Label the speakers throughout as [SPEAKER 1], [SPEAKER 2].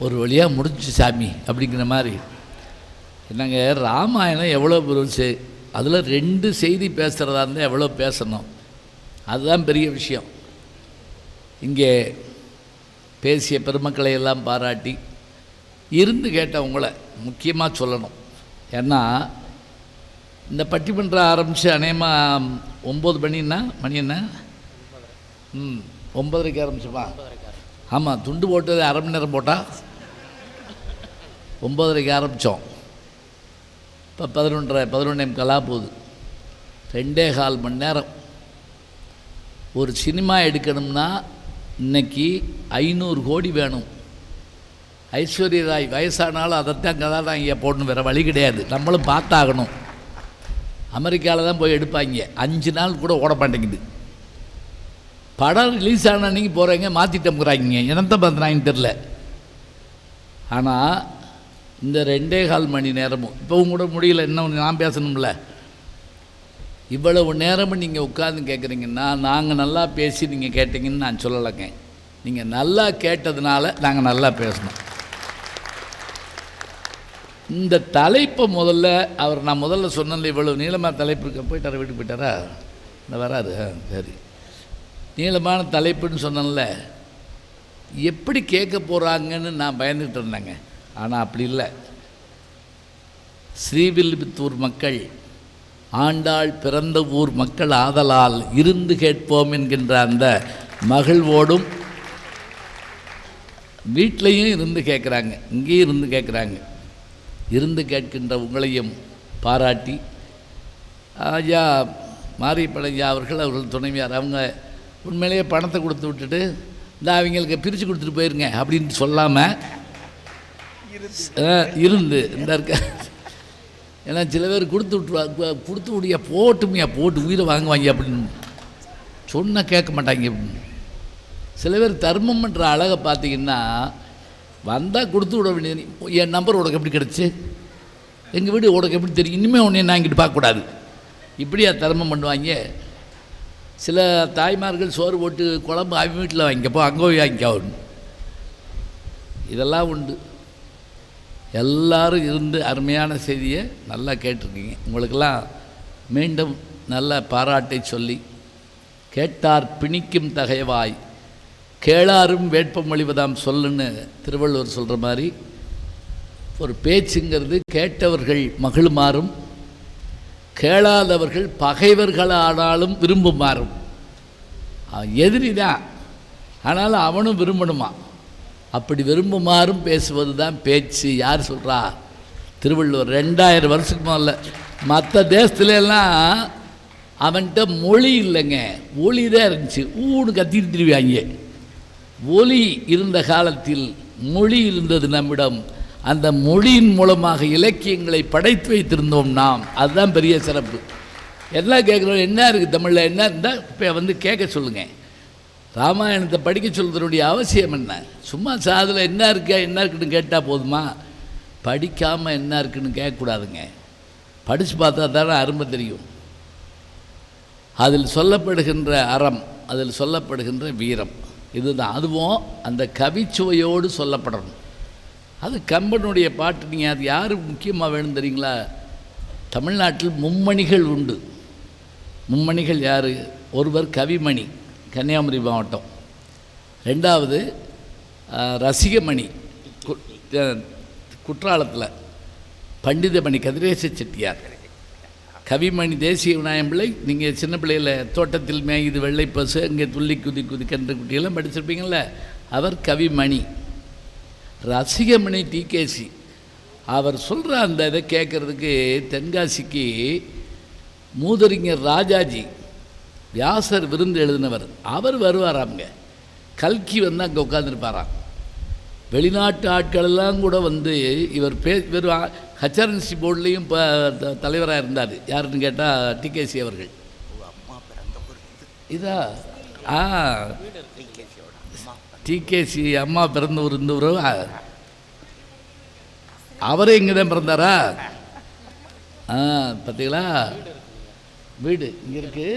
[SPEAKER 1] ஒரு வழியாக முடிஞ்சு சாமி அப்படிங்கிற மாதிரி. என்னங்க, ராமாயணம் எவ்வளோ பெருசு, அதில் 2 செய்தி பேசுகிறதா இருந்தால் எவ்வளோ பேசணும், அதுதான் பெரிய விஷயம். இங்கே பேசிய பெருமக்களை எல்லாம் பாராட்டி இருந்து கேட்டவங்களை முக்கியமாக சொல்லணும். ஏன்னா இந்த பட்டிமன்றம் ஆரம்பித்து அநேகமாக 9 மணின்னா மணி என்ன 9:30 ஆரம்பிச்சுப்பா. ஆமாம், துண்டு போட்டது அரை மணி நேரம் போட்டால் 9:30 ஆரம்பித்தோம். இப்போ 11:15 போகுது. 2.25 மணி நேரம். ஒரு சினிமா எடுக்கணும்னா இன்றைக்கி 500 கோடி வேணும். ஐஸ்வர்யா ராய் வயசானாலும் அதைத்தான் கதாநாயகியை போடணும், வேறு வழி கிடையாது. நம்மளும் பார்த்தாகணும். அமெரிக்காவில் தான் போய் எடுப்பாங்க, 5 நாள் கூட ஓட மாட்டேங்குது. படம் ரிலீஸ் ஆன அன்றைக்கி போகிறீங்க, மாற்றிட்டோங்கிறாங்க, என்னத்தை பார்த்துறாங்கன்னு தெரில. ஆனால் இந்த 2.25 மணி நேரமும் இப்போவும் கூட முடியல, இன்னும் நான் பேசணும்ல. இவ்வளவு நேரமும் நீங்கள் உட்கார்ந்து கேட்குறீங்கன்னா நாங்கள் நல்லா பேசி நீங்கள் கேட்டீங்கன்னு நான் சொல்லலைங்க. நீங்கள் நல்லா கேட்டதுனால நாங்கள் நல்லா பேசணும். இந்த தலைப்பை நான் முதல்ல சொன்னல, இவ்வளவு நீளமான தலைப்பு இருக்க போயிட்டார, வீட்டுக்கு போயிட்டாரா, இந்த வராரு, சரி, நீளமான தலைப்புன்னு சொன்னல, எப்படி கேட்க போகிறாங்கன்னு நான் பயந்துகிட்டு இருந்தேங்க. ஆனால் அப்படி இல்லை. ஸ்ரீவில்லிபுத்தூர் மக்கள் ஆண்டாள் பிறந்த ஊர் மக்கள் ஆதலால் இருந்து கேட்போம் என்கின்ற அந்த மகிழ்வோடும் வீட்லேயும் இருந்து கேட்குறாங்க, இங்கேயும் இருந்து கேட்குறாங்க. இருந்து கேட்கின்ற உங்களையும் பாராட்டி ஐயா மாரியப்பழையா அவர்கள் துணைவியார் அவங்க உண்மையிலேயே பணத்தை கொடுத்து விட்டுட்டு இந்த அவங்களுக்கு பிரித்து கொடுத்துட்டு போயிருங்க அப்படின்னு சொல்லாமல் இருந்து இந்த இருக்க. ஏன்னா சில பேர் கொடுத்து விடியா போட்டு உயிரை வாங்குவாங்க அப்படின்னு சொன்னால் கேட்க மாட்டாங்க. சில பேர் தர்மம் பண்ணுற அழகை பார்த்தீங்கன்னா, வந்தால் கொடுத்து விட வேண்டியது. என் நம்பர் உனக்கு எப்படி கிடச்சி, எங்கள் வீடு உனக்கு எப்படி தெரியும், இனிமேல் உன்னை நான் இங்கிட்டு பார்க்கக்கூடாது, இப்படியா தர்மம் பண்ணுவாங்க. சில தாய்மார்கள் சோறு போட்டு குழம்பு அவங்க வீட்டில் வாங்கிக்கப்போ அங்கே போய் வாங்கிக்காவும். இதெல்லாம் உண்டு. எல்லோரும் இருந்து அருமையான செய்தியை நல்லா கேட்டிருக்கீங்க. உங்களுக்கெல்லாம் மீண்டும் நல்ல பாராட்டை சொல்லி, கேட்டார் பிணிக்கும் தகைவாய் கேளாரும் வேட்பமொழிவதாம் சொல்லுன்னு திருவள்ளுவர் சொல்கிற மாதிரி, ஒரு பேச்சுங்கிறது கேட்டவர்கள் மகிழுமாறும் கேளாதவர்கள் பகைவர்களானாலும் விரும்புமாறும். எதிரி தான், ஆனாலும் அவனும் விரும்பணுமா, அப்படி விரும்புமாறும் பேசுவது தான் பேச்சு. யார் சொல்கிறா? திருவள்ளுவர். 2000 வருஷத்துக்கு முதல்ல. மற்ற தேசத்துலலாம் அவன்கிட்ட மொழி இல்லைங்க, ஒளி தான் இருந்துச்சு. ஊன்னு கத்திட்டு திருவாங்க. ஒலி இருந்த காலத்தில் மொழி இருந்தது நம்மிடம். அந்த மொழியின் மூலமாக இலக்கியங்களை படைத்து வைத்திருந்தோம் நாம். அதுதான் பெரிய சிறப்பு. எல்லாம் கேட்குறோம், என்ன இருக்குது தமிழில், என்ன இருந்தால் இப்போ கேட்க சொல்லுங்கள். ராமாயணத்தை படிக்க சொல்கிறதுடைய அவசியம் என்ன? சும்மா சாதில் என்ன இருக்குன்னு கேட்டால் போதுமா? படிக்காமல் என்ன இருக்குன்னு கேட்கக்கூடாதுங்க. படித்து பார்த்தா தானே அருமை தெரியும். அதில் சொல்லப்படுகின்ற அறம், அதில் சொல்லப்படுகின்ற வீரம், இதுதான். அதுவும் அந்த கவிச்சுவையோடு சொல்லப்படணும். அது கம்பனுடைய பாட்டு. நீங்கள் அது யார் முக்கியமாக வேணும் தெரியுங்களா? தமிழ்நாட்டில் மும்மணிகள் உண்டு. மும்மணிகள் யார்? ஒருவர் கவிமணி, கன்னியாகுமரி மாவட்டம். 2வது ரசிகமணி, குற்றாலத்தில் பண்டிதமணி கதிரேச செட்டியார். கவிமணி தேசிய விநாயகம் பிள்ளை. நீங்கள் சின்ன பிள்ளையில் தோட்டத்தில் மேயுது வெள்ளை பசு, அங்கே துள்ளி குதி கன்று குட்டியெல்லாம் படிச்சிருப்பீங்கள. அவர் கவிமணி. ரசிகமணி டிகேசி. அவர் சொல்கிற அந்த இதை கேட்குறதுக்கு தென்காசிக்கு மூதறிஞர் ராஜாஜி வியாசர் விருந்து எழுதினவர், அவர் வருவாராங்க. கல்கி அங்கே உட்காந்துருப்பாராம். வெளிநாட்டு ஆட்களெல்லாம் கூட இவர் வெறும் ஹச்ஆர்என்சி போர்ட்லேயும் இப்போ தலைவராக இருந்தார். யாருன்னு கேட்டால் டிகேசி அவர்கள். இதா டிகேசி அம்மா பிறந்த ஊர் இந்த ஊர். அவரே இங்கே தான் பிறந்தாரா? பார்த்தீங்களா, வீடு இங்கே இருக்குது.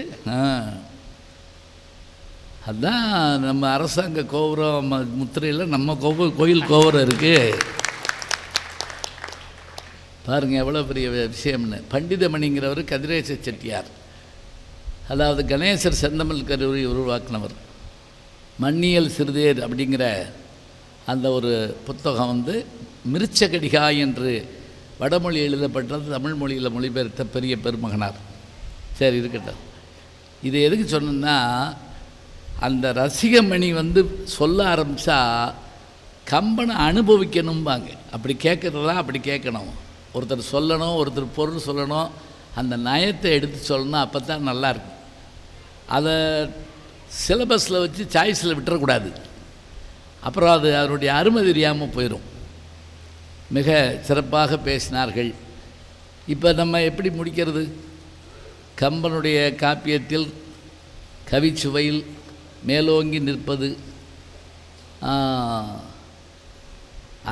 [SPEAKER 1] அதுதான் நம்ம அரசாங்க கோபுரம் முத்திரையில் நம்ம கோயில் கோபுரம் இருக்குது. பாருங்கள் எவ்வளோ பெரிய விஷயம்னு. பண்டிதமணிங்கிறவர் கதிரேச செட்டியார், அதாவது கணேசர் செந்தமிழ் கல்லூரி உருவாக்கினவர். மன்னியல் சிறுதேர் அப்படிங்கிற அந்த ஒரு புத்தகம் மிருச்சகடிகா என்று வடமொழி எழுதப்பட்டது, தமிழ் மொழியில் மொழிபெயர்த்த பெரிய பெருமகனார். சரி இருக்கட்டும். இது எதுக்கு சொன்னேன்னா, அந்த ரசிகமணி சொல்ல ஆரம்பித்தா கம்பனை அனுபவிக்கணும்பாங்க. அப்படி கேட்குறதா அப்படி கேட்கணும். ஒருத்தர் சொல்லணும், ஒருத்தர் பொருள் சொல்லணும், அந்த நயத்தை எடுத்து சொல்லணும். அப்போ தான் நல்லாயிருக்கும். அதை சிலபஸில் வச்சு சாய்ஸில் விட்டுறக்கூடாது. அப்புறம் அது அவருடைய அருமை தெரியாமல் போயிடும். மிக சிறப்பாக பேசினார்கள். இப்போ நம்ம எப்படி முடிக்கிறது? கம்பனுடைய காப்பியத்தில் கவிச்சுவையில் மேலோங்கி நிற்பது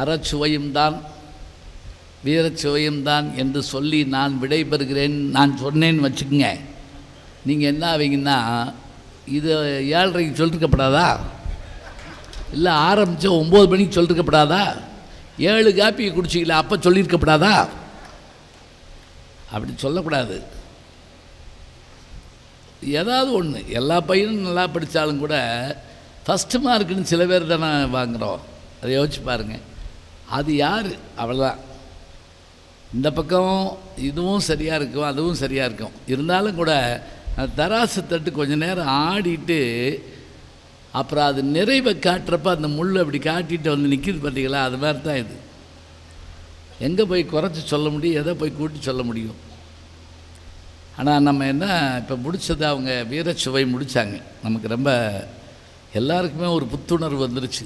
[SPEAKER 1] அறச்சுவையும் தான் வீரச்சுவையும் தான் என்று சொல்லி நான் விடைபெறுகிறேன். நான் சொன்னேன்னு வச்சுக்கோங்க, நீங்கள் என்ன ஆவீங்கன்னா, இது 7:30க்கு சொல்லிருக்கப்படாதா? இல்லை ஆரம்பித்த 9 மணிக்கு சொல்லிருக்கப்படாதா? 7 காப்பியை குடிச்சிக்கல அப்போ சொல்லியிருக்கப்படாதா? அப்படி சொல்லக்கூடாது. ஏதாவது ஒன்று, எல்லா பையனும் நல்லா படித்தாலும் கூட ஃபஸ்ட்டு மார்க்குன்னு சில பேர் தானே வாங்குகிறோம். அதை யோசிச்சு பாருங்கள். அது யார்? அவ்வளோதான். இந்த பக்கம் இதுவும் சரியாக இருக்கும், அதுவும் சரியாக இருக்கும். இருந்தாலும் கூட தராசு தட்டு கொஞ்சம் நேரம் ஆடிட்டு அப்புறம் அது நிறைவை காட்டுறப்ப அந்த முள் அப்படி காட்டிட்டு நிற்கிது பார்த்தீங்களா? அது மாதிரி தான் இது. எங்கே போய் குறைச்சி சொல்ல முடியும், எதை போய் கூட்டி சொல்ல முடியும்? ஆனால் நம்ம என்ன இப்போ முடித்தது, அவங்க வீரச்சுவை முடித்தாங்க. நமக்கு ரொம்ப எல்லாருக்குமே ஒரு புத்துணர்வு வந்துருச்சு.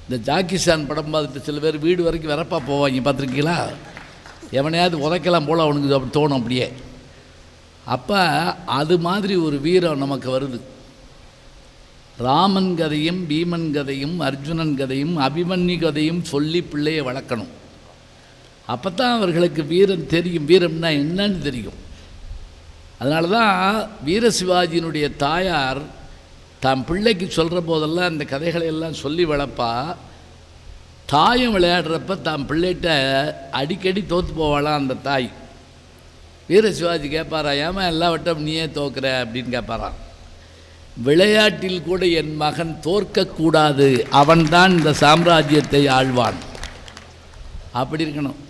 [SPEAKER 1] இந்த ஜாக்கிசான் படம் பார்த்துட்டு சில பேர் வீடு வரைக்கும் வரப்பா போவாங்க, பார்த்துருக்கீங்களா? எவனையாவது உதைக்கலாம் போல் அவனுக்கு அப்படி தோணும். அப்படியே அப்போ அது மாதிரி ஒரு வீரம் நமக்கு வருது. ராமன் கதையும் பீமன் கதையும் அர்ஜுனன் கதையும் அபிமன்யு கதையும் சொல்லி பிள்ளையை வளர்க்கணும். அப்போ தான் அவர்களுக்கு வீரம் தெரியும், வீரம்னா என்னன்னு தெரியும். அதனால தான் வீர சிவாஜியினுடைய தாயார் தான் பிள்ளைக்கு சொல்கிற போதெல்லாம் இந்த கதைகளை எல்லாம் சொல்லி வளர்ப்பா. தாயம் விளையாடுறப்ப தான் பிள்ளைகிட்ட அடிக்கடி தோற்று போவாளாம் அந்த தாய். வீர சிவாஜி கேட்பாரா, ஏமா எல்லா வட்டம் நீயே தோக்குற அப்படின்னு கேட்பாரான். விளையாட்டில் கூட என் மகன் தோற்கக்கூடாது, அவன்தான் இந்த சாம்ராஜ்யத்தை ஆழ்வான். அப்படி இருக்கணும்.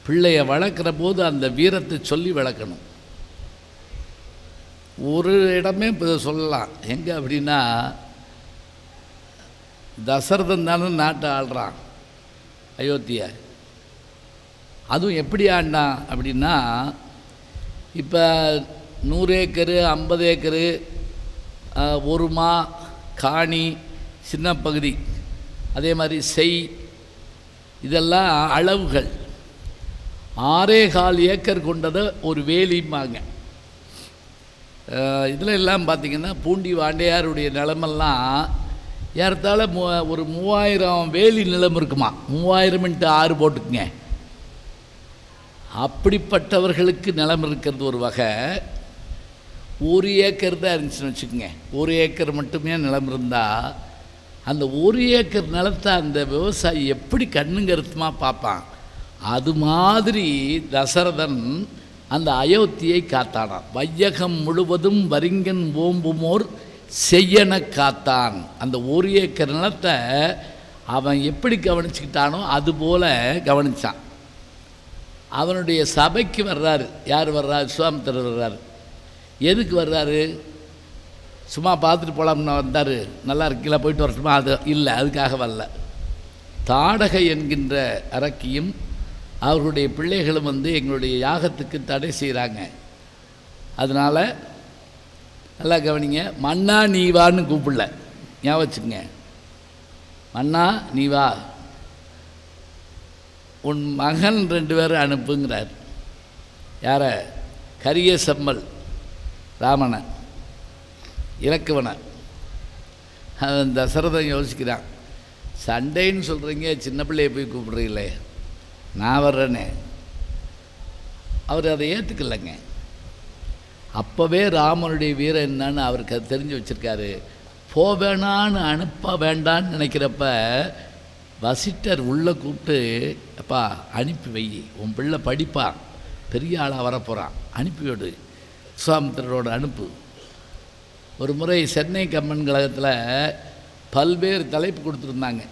[SPEAKER 1] பிள்ளையை வளர்க்குற போது அந்த வீரத்தை சொல்லி வளர்க்கணும். ஒரு இடமே இப்போ சொல்லலாம். எங்கே அப்படின்னா, தசரதன் தானே நாட்டை ஆள்றான் அயோத்தியை. அதுவும் எப்படி ஆண்டான் அப்படின்னா, இப்போ 100 ஏக்கரு 50 ஏக்கரு ஒரு காணி சின்ன பகுதி, அதே மாதிரி செய், இதெல்லாம் அளவுகள். 6.25 ஏக்கர் கொண்டதை ஒரு வேலிம்பாங்க. இதில் எல்லாம் பார்த்திங்கன்னா பூண்டி வாண்டையாருடைய நிலமெல்லாம் ஏறத்தாழ ஒரு 3000 வேலி நிலம் இருக்குமா. 3000 × 6 போட்டுக்குங்க. அப்படிப்பட்டவர்களுக்கு நிலம் இருக்கிறது ஒரு வகை. 1 ஏக்கர் தான் இருந்துச்சுன்னு வச்சுக்கோங்க. 1 ஏக்கர் மட்டுமே நிலம் இருந்தால் அந்த 1 ஏக்கர் நிலத்தை அந்த விவசாயி எப்படி கண்ணுங்கருத்துமாக பார்ப்பான். அது மாதிரி தசரதன் அந்த அயோத்தியை காத்தானான். வையகம் முழுவதும் வரிங்கன் ஓம்புமோர் செய்யன காத்தான். அந்த 1 ஏக்கர் நிலத்தை அவன் எப்படி கவனிச்சுக்கிட்டானோ அதுபோல் கவனித்தான். அவனுடைய சபைக்கு வர்றாரு. யார் வர்றாரு? விஸ்வாமித்திரர் வர்றாரு. எதுக்கு வர்றாரு? சும்மா பார்த்துட்டு போகலாம்னு வந்தார். நல்லா இருக்கீங்களா, போயிட்டு வரட்டுமா? அது இல்லை, அதுக்காக வரல. தாடகை என்கின்ற அரக்கியும் அவர்களுடைய பிள்ளைகளும் எங்களுடைய யாகத்துக்கு தடை செய்கிறாங்க. அதனால் நல்லா கவனிங்க. மன்னா நீ வான்னு கூப்பிடல, ஞாபகம் வச்சுக்கங்க. மன்னா நீ வா, உன் மகன் 2 பேரை அனுப்புங்கிறார். யார? கரிய செம்மல் ராமனை, இலக்குவனை. அவன் தசரதன் யோசிக்கிறான், சண்டைன்னு சொல்கிறீங்க, சின்ன பிள்ளையை போய் கூப்பிட்றீங்களே, நான் வர்றேனே. அவர் அதை ஏற்றுக்கலைங்க. அப்போவே ராமனுடைய வீரம் என்னன்னு அவருக்கு அது தெரிஞ்சு வச்சுருக்காரு. போவேணான்னு அனுப்ப வேண்டான்னு நினைக்கிறப்ப வசிட்டர் உள்ளே கூப்பிட்டு, அப்பா அனுப்பி வை, உன் பிள்ளை படிப்பான், பெரிய ஆளாக வரப்போகிறான், அனுப்பிவிடு, விஸ்வாமித்திரரோட அனுப்பு. ஒரு முறை சென்னை கம்பன் கழகத்தில் பல்வேறு தலைப்பு கொடுத்துருந்தாங்க.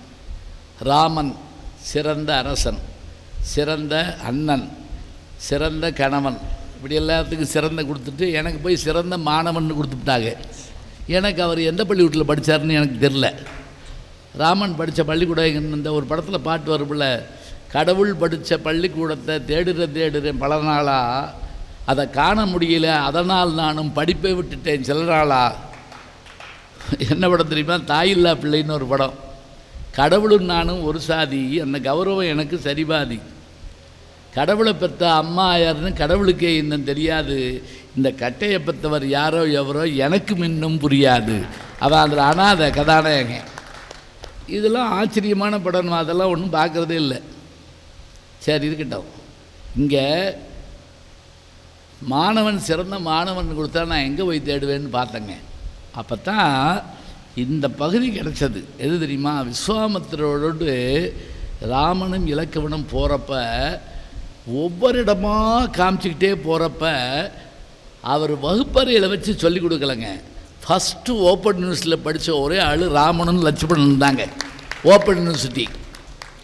[SPEAKER 1] ராமன் சிறந்த அரசன், சிறந்த அண்ணன், சிறந்த கணவன், இப்படி எல்லாத்துக்கும் சிறந்த கொடுத்துட்டு எனக்கு போய் சிறந்த மாணவன் கொடுத்துட்டாங்க. எனக்கு அவர் எந்த பள்ளிக்கூடத்தில் படித்தார்னு எனக்கு தெரில. ராமன் படித்த பள்ளிக்கூடம் இந்த ஒரு படத்தில் பாட்டு வரும்ல, கடவுள் படித்த பள்ளிக்கூடத்தை தேடுறேன் பல நாளாக, அதை காண முடியல, அதனால் நானும் படிப்பை விட்டுட்டேன் சில நாளா. என்ன படம் தெரியுமா? தாயில்லா பிள்ளைன்னு ஒரு படம். கடவுளும் நானும் ஒரு சாதி, அந்த கௌரவம் எனக்கு சரிபாதி. கடவுளை பெற்ற அம்மா யாருன்னு கடவுளுக்கே இன்னும் தெரியாது, இந்த கட்டையை பெற்றவர் யாரோ எவரோ எனக்கு இன்னும் புரியாது. அவன் அதில் அனாதை கதாநாயகன். இதெல்லாம் ஆச்சரியமான படம், அதெல்லாம் ஒன்றும் பார்க்குறதே இல்லை. சரி இருக்கட்டும். இங்கே மாணவன் சிறந்த மாணவன் கொடுத்தா நான் எங்கே போய் தேடுவேன்னு பார்த்தேங்க. அப்போ தான் இந்த பகுதி கிடச்சது. எது தெரியுமா? விஸ்வாமித்திரோடு ராமனும் இலக்குவனும் போகிறப்ப ஒவ்வொரு இடமாக காமிச்சிக்கிட்டே போகிறப்ப அவர் வகுப்பறையில் வச்சு சொல்லிக் கொடுக்கலைங்க. ஃபஸ்ட்டு ஓப்பன் யூனிவர்சிட்டியில் படித்த ஒரே ஆள் ராமனும் லட்சுமணன் தாங்க. ஓப்பன் யூனிவர்சிட்டி,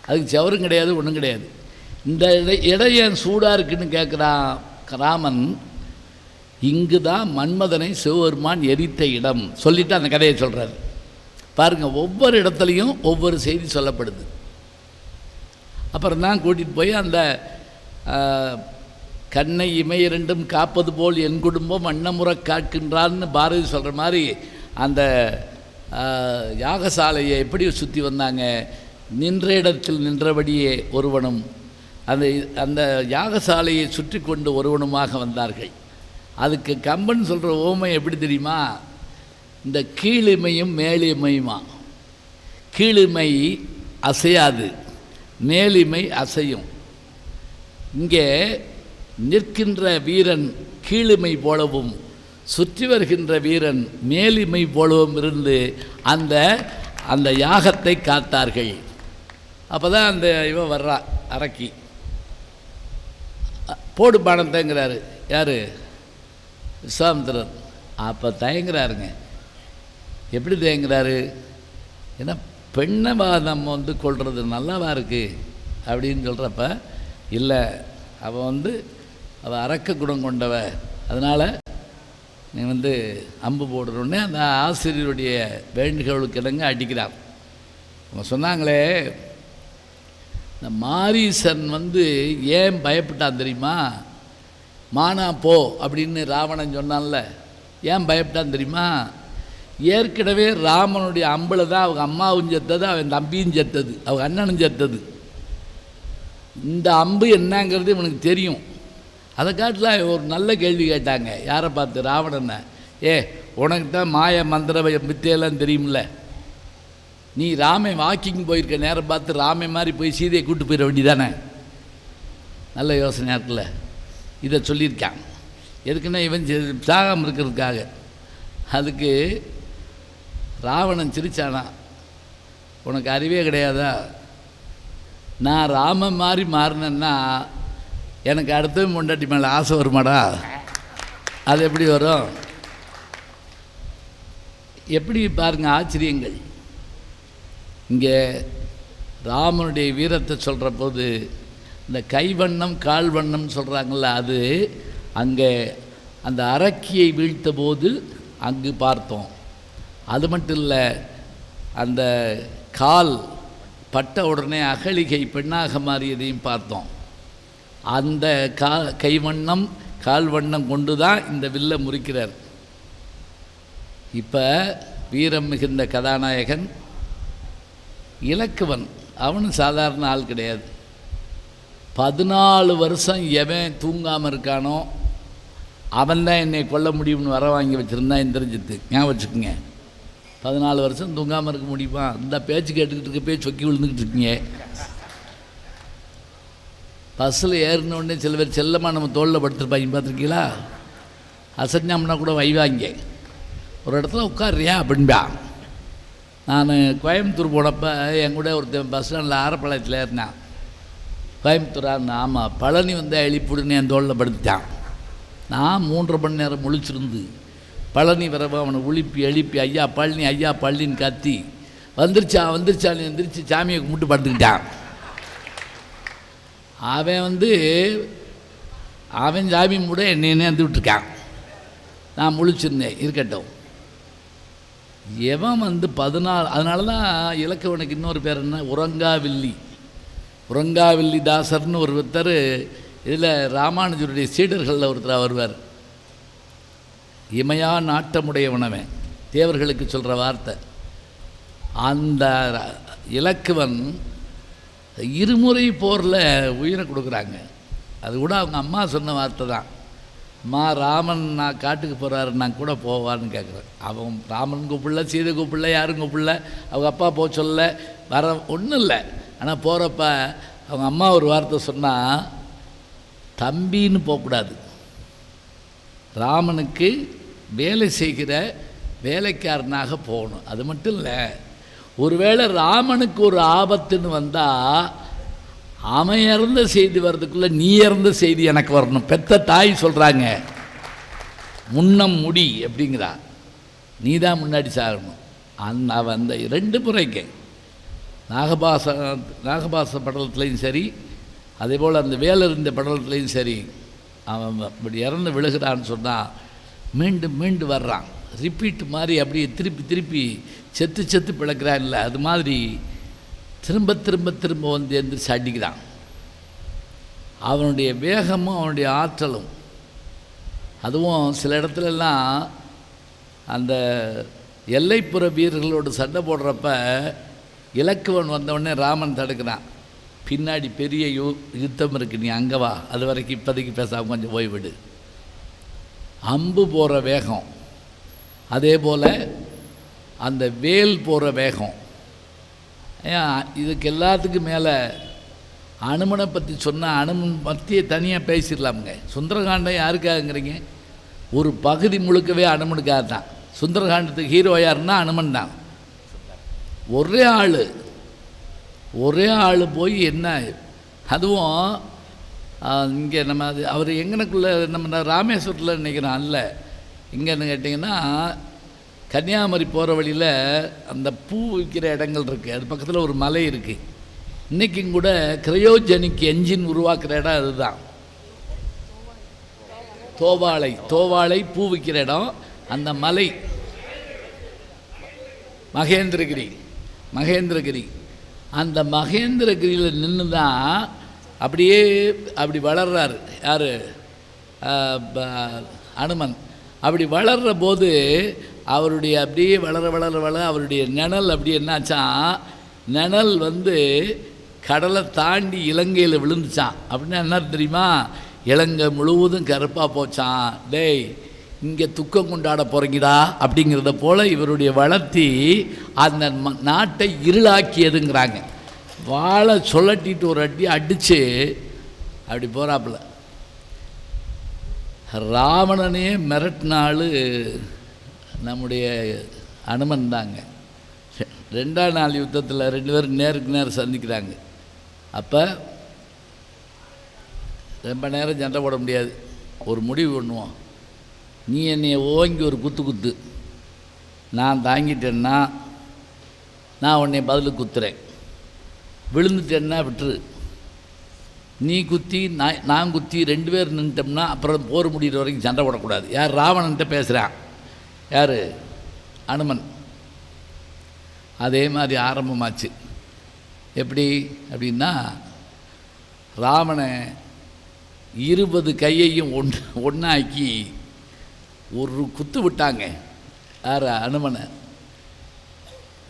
[SPEAKER 1] அதுக்கு சவரும் கிடையாது, ஒன்றும் கிடையாது. இந்த இடம் ஏன் சூடாக இருக்குன்னு கேட்குறான் ராமன். இங்கு தான் மன்மதனை சிவபெருமான் எரித்த இடம் சொல்லிவிட்டு அந்த கதையை சொல்கிறார். பாருங்கள், ஒவ்வொரு இடத்துலையும் ஒவ்வொரு செய்தி சொல்லப்படுது. அப்புறம் தான் கூட்டிகிட்டு போய் அந்த கண்ணை இமை இரண்டும் காப்பது போல் என் குடும்பம் அன்னமுறை காக்கின்றான்னு பாரதி சொல்கிற மாதிரி அந்த யாகசாலையை எப்படி சுற்றி வந்தாங்க. நின்ற இடத்தில் நின்றபடியே ஒருவனும் அந்த அந்த யாகசாலையை சுற்றி கொண்டு ஒருவனுமாக வந்தார்கள். அதுக்கு கம்பன் சொல்கிற ஓமை எப்படி தெரியுமா? இந்த கீழிமையும் மேலிமையுமா. கீழிமை அசையாது, மேலிமை அசையும். இங்கே நிற்கின்ற வீரன் கீழிமை போலவும் சுற்றி வருகின்ற வீரன் மேலிமை போலவும் இருந்து அந்த அந்த யாகத்தை காத்தார்கள். அப்போ தான் அந்த இவன் வர்றா அரக்கி, போடு பானத்தைங்கிறாரு. யார்? விஸ்வாமித்திரர். அப்போ தயங்குறாருங்க. எப்படி தயங்குறாரு? ஏன்னா பெண்ணை நம்ம கொள்வது நல்லாவா இருக்குது அப்படின்னு சொல்கிறப்ப, இல்லை அவள் அரக்க குணம் கொண்டவ, அதனால் நீ அம்பு போடுறோன்னே அந்த ஆசிரியருடைய வேண்டுகோளுக்கு இடங்க அடிக்கிறார். அவங்க சொன்னாங்களே, இந்த மாரீசன் ஏன் பயப்பட்டான் தெரியுமா? மானா போ அப்படின்னு ராவணன் சொன்னான்ல, ஏன் பயப்பட்டான் தெரியுமா? ஏற்கனவே ராமனுடைய அம்பில் தான் அவங்க அம்மாவும் செத்தது, அவன் தம்பியும் செத்தது, அவங்க அண்ணனும் செத்தது. இந்த அம்பு என்னங்கிறது இவனுக்கு தெரியும். அதை காட்டில் ஒரு நல்ல கேள்வி கேட்டாங்க. யாரை பார்த்து? ராவணனை. உனக்கு தான் மாய மந்திர வித்தையெல்லாம் தெரியும்ல, நீ ராமை வாக்கிங் போயிருக்க நேரம் பார்த்து ராமை மாதிரி போய் சீதையை கூப்பிட்டு போயிட வேண்டியதானே? நல்ல யோசனையாக இருக்குல்ல. இதை சொல்லியிருக்கான். எதுக்குன்னா இவன் சாகாமல் இருக்கிறதுக்காக. அதுக்கு ராவணன் சிரிச்சானா, உனக்கு அறிவே கிடையாதா? நான் ராமன் மாதிரி மாறினேன்னா எனக்கு அடுத்தவன் முண்டாட்டி மேலே ஆசை வருமாடா? அது எப்படி வரும்? எப்படி பாருங்கள் ஆச்சரியங்கள். இங்கே ராமனுடைய வீரத்தை சொல்கிற போது இந்த கைவண்ணம் கால் வண்ணம் சொல்கிறாங்கள்ல, அது அங்கே அந்த அரக்கியை வீழ்த்த போது அங்கு பார்த்தோம். அது மட்டும் இல்லை, அந்த கால் பட்ட உடனே அகலிகை பெண்ணாக மாறியதையும் பார்த்தோம். அந்த கைவண்ணம் கால் வண்ணம் கொண்டு தான் இந்த வில்லை முறிக்கிறார். இப்போ வீரம் மிகுந்த கதாநாயகன் இலக்குவன், அவனும் சாதாரண ஆள் கிடையாது. 14 வருஷம் எவன் தூங்காமல் இருக்கானோ அவன்தான் என்னை கொல்ல முடியும்னு வர வாங்கி வச்சுருந்தான் இந்திரஜித்து. ஞாபகம் வச்சுக்கோங்க. 14 வருஷம் தூங்காமல் இருக்க முடியுமா? இந்த பேச்சு கேட்டுக்கிட்டு இருக்க போய் சொக்கி விழுந்துக்கிட்டு இருக்கீங்க. பஸ்ஸில் ஏறினோடனே சில பேர் செல்லமாக நம்ம தோளில் படுத்துருப்பாங்க, பார்த்துருக்கீங்களா? அசஞ்சம்னா கூட வைவாங்க. ஒரு இடத்துல உட்காரியா அப்படின்பா. நான் கோயம்புத்தூர் போனப்போ என் கூட ஒருத்தன் பஸ் ஸ்டாண்டில் ஆரப்பாளையத்தில் இருந்தான். கோயம்புத்தூரான்னு. ஆமாம், பழனி வந்து எழுப்பிடுன்னு என் தோளில் படுத்துட்டான். நான் 3.5 மணி நேரம் முழிச்சிருந்து பழனி வரவோ அவனை எழுப்பி ஐயா பழனின்னு கத்தி வந்துருச்சான்னு எந்திரிச்சு சாமியை கும்பிட்டு படுத்துக்கிட்டான். அவன் சாமி கூட என்னையே வந்து விட்டுருக்கான். நான் முழிச்சிருந்தேன். இருக்கட்டும். எவன் 14, அதனால தான் இலக்கவனுக்கு இன்னொரு பேர் என்ன, உறங்காவில்லி தாசர்னு ஒருத்தர் இதில் ராமானுஜருடைய சீடர்களில் ஒருத்தர் வருவார். இமையா நாட்டமுடையவனவன் தேவர்களுக்கு சொல்கிற வார்த்தை. அந்த இலக்குவன் இருமுறை போரில் உயிரை கொடுக்குறாங்க. அது கூட அவங்க அம்மா சொன்ன வார்த்தை தான். அம்மா, ராமன் நான் காட்டுக்கு போகிறாரு, நான் கூட போவான்னு கேட்குறேன். அவன் ராமன் கூப்பிடல, சீதை கூப்பிடல, யாரும் கூப்பிடல, அவங்க அப்பா போக சொல்ல, வர ஒன்றும் இல்லை. ஆனால் போகிறப்ப அவங்க அம்மா ஒரு வார்த்தை சொன்னால், தம்பின்னு போகக்கூடாது, ராமனுக்கு வேலை செய்கிற வேலைக்காரனாக போகணும். அது மட்டும் இல்லை, ஒருவேளை ராமனுக்கு ஒரு ஆபத்துன்னு வந்தால் அவன் இறந்த செய்தி வர்றதுக்குள்ளே நீ இறந்த செய்தி எனக்கு வரணும். பெத்த தாய் சொல்கிறாங்க, முன்னம் முடி அப்படிங்கிறா, நீ தான் முன்னாடி சாகணும். அவன் அந்த 2 முறைக்கு நாகபாச படலத்துலேயும் சரி, அதே போல் அந்த வேலறிந்த படலத்துலேயும் சரி, அவன் அப்படி இறந்து விழுகிறான்னு சொன்னால் மீண்டும் மீண்டும் வர்றான். ரிப்பீட் மாதிரி அப்படியே திருப்பி செத்து பிழைக்கிறான். இல்லை, அது மாதிரி திரும்ப வந்து எந்திரிச்சு அடிக்கிறான். அவனுடைய வேகமும் அவனுடைய ஆற்றலும், அதுவும் சில இடத்துலலாம் அந்த எல்லைப்புற வீரர்களோடு சண்டை போடுறப்ப இலக்குவன் வந்தவுடனே ராமன் தடுக்கிறான். பின்னாடி பெரிய யுத்தம் இருக்குது, நீ அங்கே வா, அது வரைக்கும் இப்போதைக்கு பேசாமல் கொஞ்சம் ஓய்விடு. அம்பு போகிற வேகம், அதே போல் அந்த வேல் போகிற வேகம். இதுக்கு எல்லாத்துக்கும் மேலே அனுமனை பற்றி சொன்னால் அனுமன் பற்றியே தனியாக பேசிடலாமுங்க. சுந்தரகாண்டம் யாருக்காகங்கிறீங்க? ஒரு பகுதி முழுக்கவே அனுமனுக்காக தான். சுந்தரகாண்டத்துக்கு ஹீரோ யாருன்னா அனுமன் தான். ஒரே ஆள் போய் என்ன, அதுவும் இங்கே நம்ம அவர் எங்கனக்குள்ளே நம்ம ராமேஸ்வரத்தில் நினைக்கிறோம். அல்ல, எங்கன்னு கேட்டிங்கன்னா கன்னியாகுமரி போகிற வழியில் அந்த பூ விற்கிற இடங்கள் இருக்குது. அது பக்கத்தில் ஒரு மலை இருக்குது. இன்றைக்கும் கூட கிரையோஜெனிக் என்ஜின் உருவாக்குற இடம் அதுதான். தோவாளை பூ விற்கிற இடம். அந்த மலை மகேந்திரகிரி. அந்த மகேந்திரகிரியில் நின்று தான் அப்படி வளர்றாரு. யார்? அனுமன். அப்படி வளர்கிற போது அவருடைய அப்படியே வளர அவருடைய நிழல் அப்படி என்னாச்சான், நிழல் வந்து கடலை தாண்டி இலங்கையில் விழுந்துச்சான். அப்படின்னா என்ன தெரியுமா? இலங்கை முழுவதும் கருப்பாக போச்சான். டேய், இங்கே துக்கம் கொண்டாட போகிறீங்கடா அப்படிங்கிறத போல் இவருடைய வளர்த்தி அந்த நாட்டை இருளாக்கியதுங்கிறாங்க. வாழை சொல்லட்டிட்டு ஒரு அடி அடித்து அப்படி போகிறாப்புல. ராவணனே மிரட்டினாள் நம்முடைய அனுமன் தாங்க. 2ஆம் நாள் யுத்தத்தில் 2 பேரும் நேருக்கு நேரம் சந்திக்கிறாங்க. அப்போ ரொம்ப நேரம் சண்டை போட முடியாது. ஒரு முடிவு பண்ணுவோம். நீ என்னைய ஓங்கி ஒரு குத்து, நான் தாங்கிட்டேன்னா நான் உன்னை பதிலுக்கு குத்துறேன். விழுந்துட்டேன்னா விட்டுரு. நீ குத்தி நான் குத்தி 2 பேர் நின்ட்டோம்னா அப்புறம் போர் முடிகிற வரைக்கும் சண்டை போடக்கூடாது. யார்? ராவணன்ட்ட பேசுகிறான். யார்? அனுமன். அதே மாதிரி ஆரம்பமாச்சு. எப்படி அப்படின்னா, ராவணை 20 கையையும் ஒன்றாக்கி ஒரு குத்து விட்டாங்க. யார்? அனுமனை.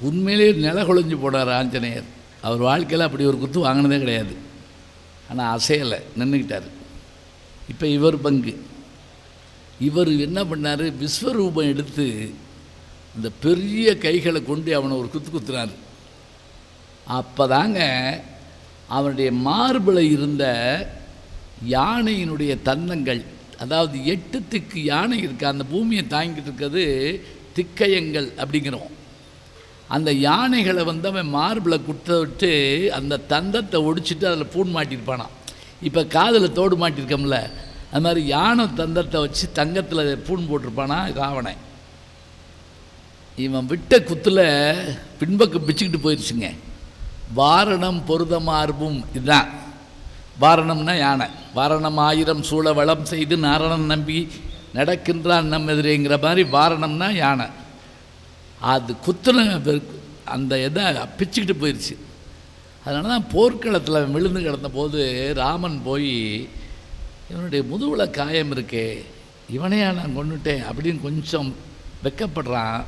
[SPEAKER 1] உண்மையிலே நிலகுலைஞ்சு போனார் ஆஞ்சநேயர். அவர் வாழ்க்கையில் அப்படி ஒரு குத்து வாங்கினதே கிடையாது. ஆனால் அசையலை, நின்றுக்கிட்டார். இப்போ இவர் பங்கு. இவர் என்ன பண்ணார்? விஸ்வரூபம் எடுத்து இந்த பெரிய கைகளை கொண்டு அவனை ஒரு குத்துனார். அப்போ தாங்க அவனுடைய மார்பில் இருந்த யானையினுடைய தந்தங்கள் அதாவது 8 திக்கு யானை இருக்குது. அந்த பூமியை தாங்கிட்டு இருக்கிறது திக்கயங்கள் அப்படிங்கிறோம். அந்த யானைகளை வந்து அவன் மார்பில் குத்த விட்டு அந்த தந்தத்தை ஒடிச்சிட்டு அதில் பூன் மாட்டியிருப்பானான். இப்போ காதில் தோடு மாட்டியிருக்கோம்ல, அது மாதிரி யானை தந்தத்தை வச்சு தங்கத்தில் பூன் போட்டிருப்பானா ராவணன். இவன் விட்ட குத்தில் பின்பக்கம் பிச்சுக்கிட்டு போயிடுச்சுங்க. வாரணம் பொருதமார்பும் இதுதான். வாரணம்னா யானை. வாரணம் 1000 சூழ வளம் செய்து நாரணன் நம்பி நடக்கின்றான் நம் எதிரேங்கிற மாதிரி வாரணம்னா யானை. அது குத்துன அந்த இதை பிச்சுக்கிட்டு போயிடுச்சு. அதனால தான் போர்க்களத்தில் விழுந்து கிடந்த போது ராமன் போய் இவனுடைய முதுகில் காயம் இருக்கே, இவனையா நான் கொண்டுட்டேன் அப்படின்னு கொஞ்சம் வெக்கப்படுறான்.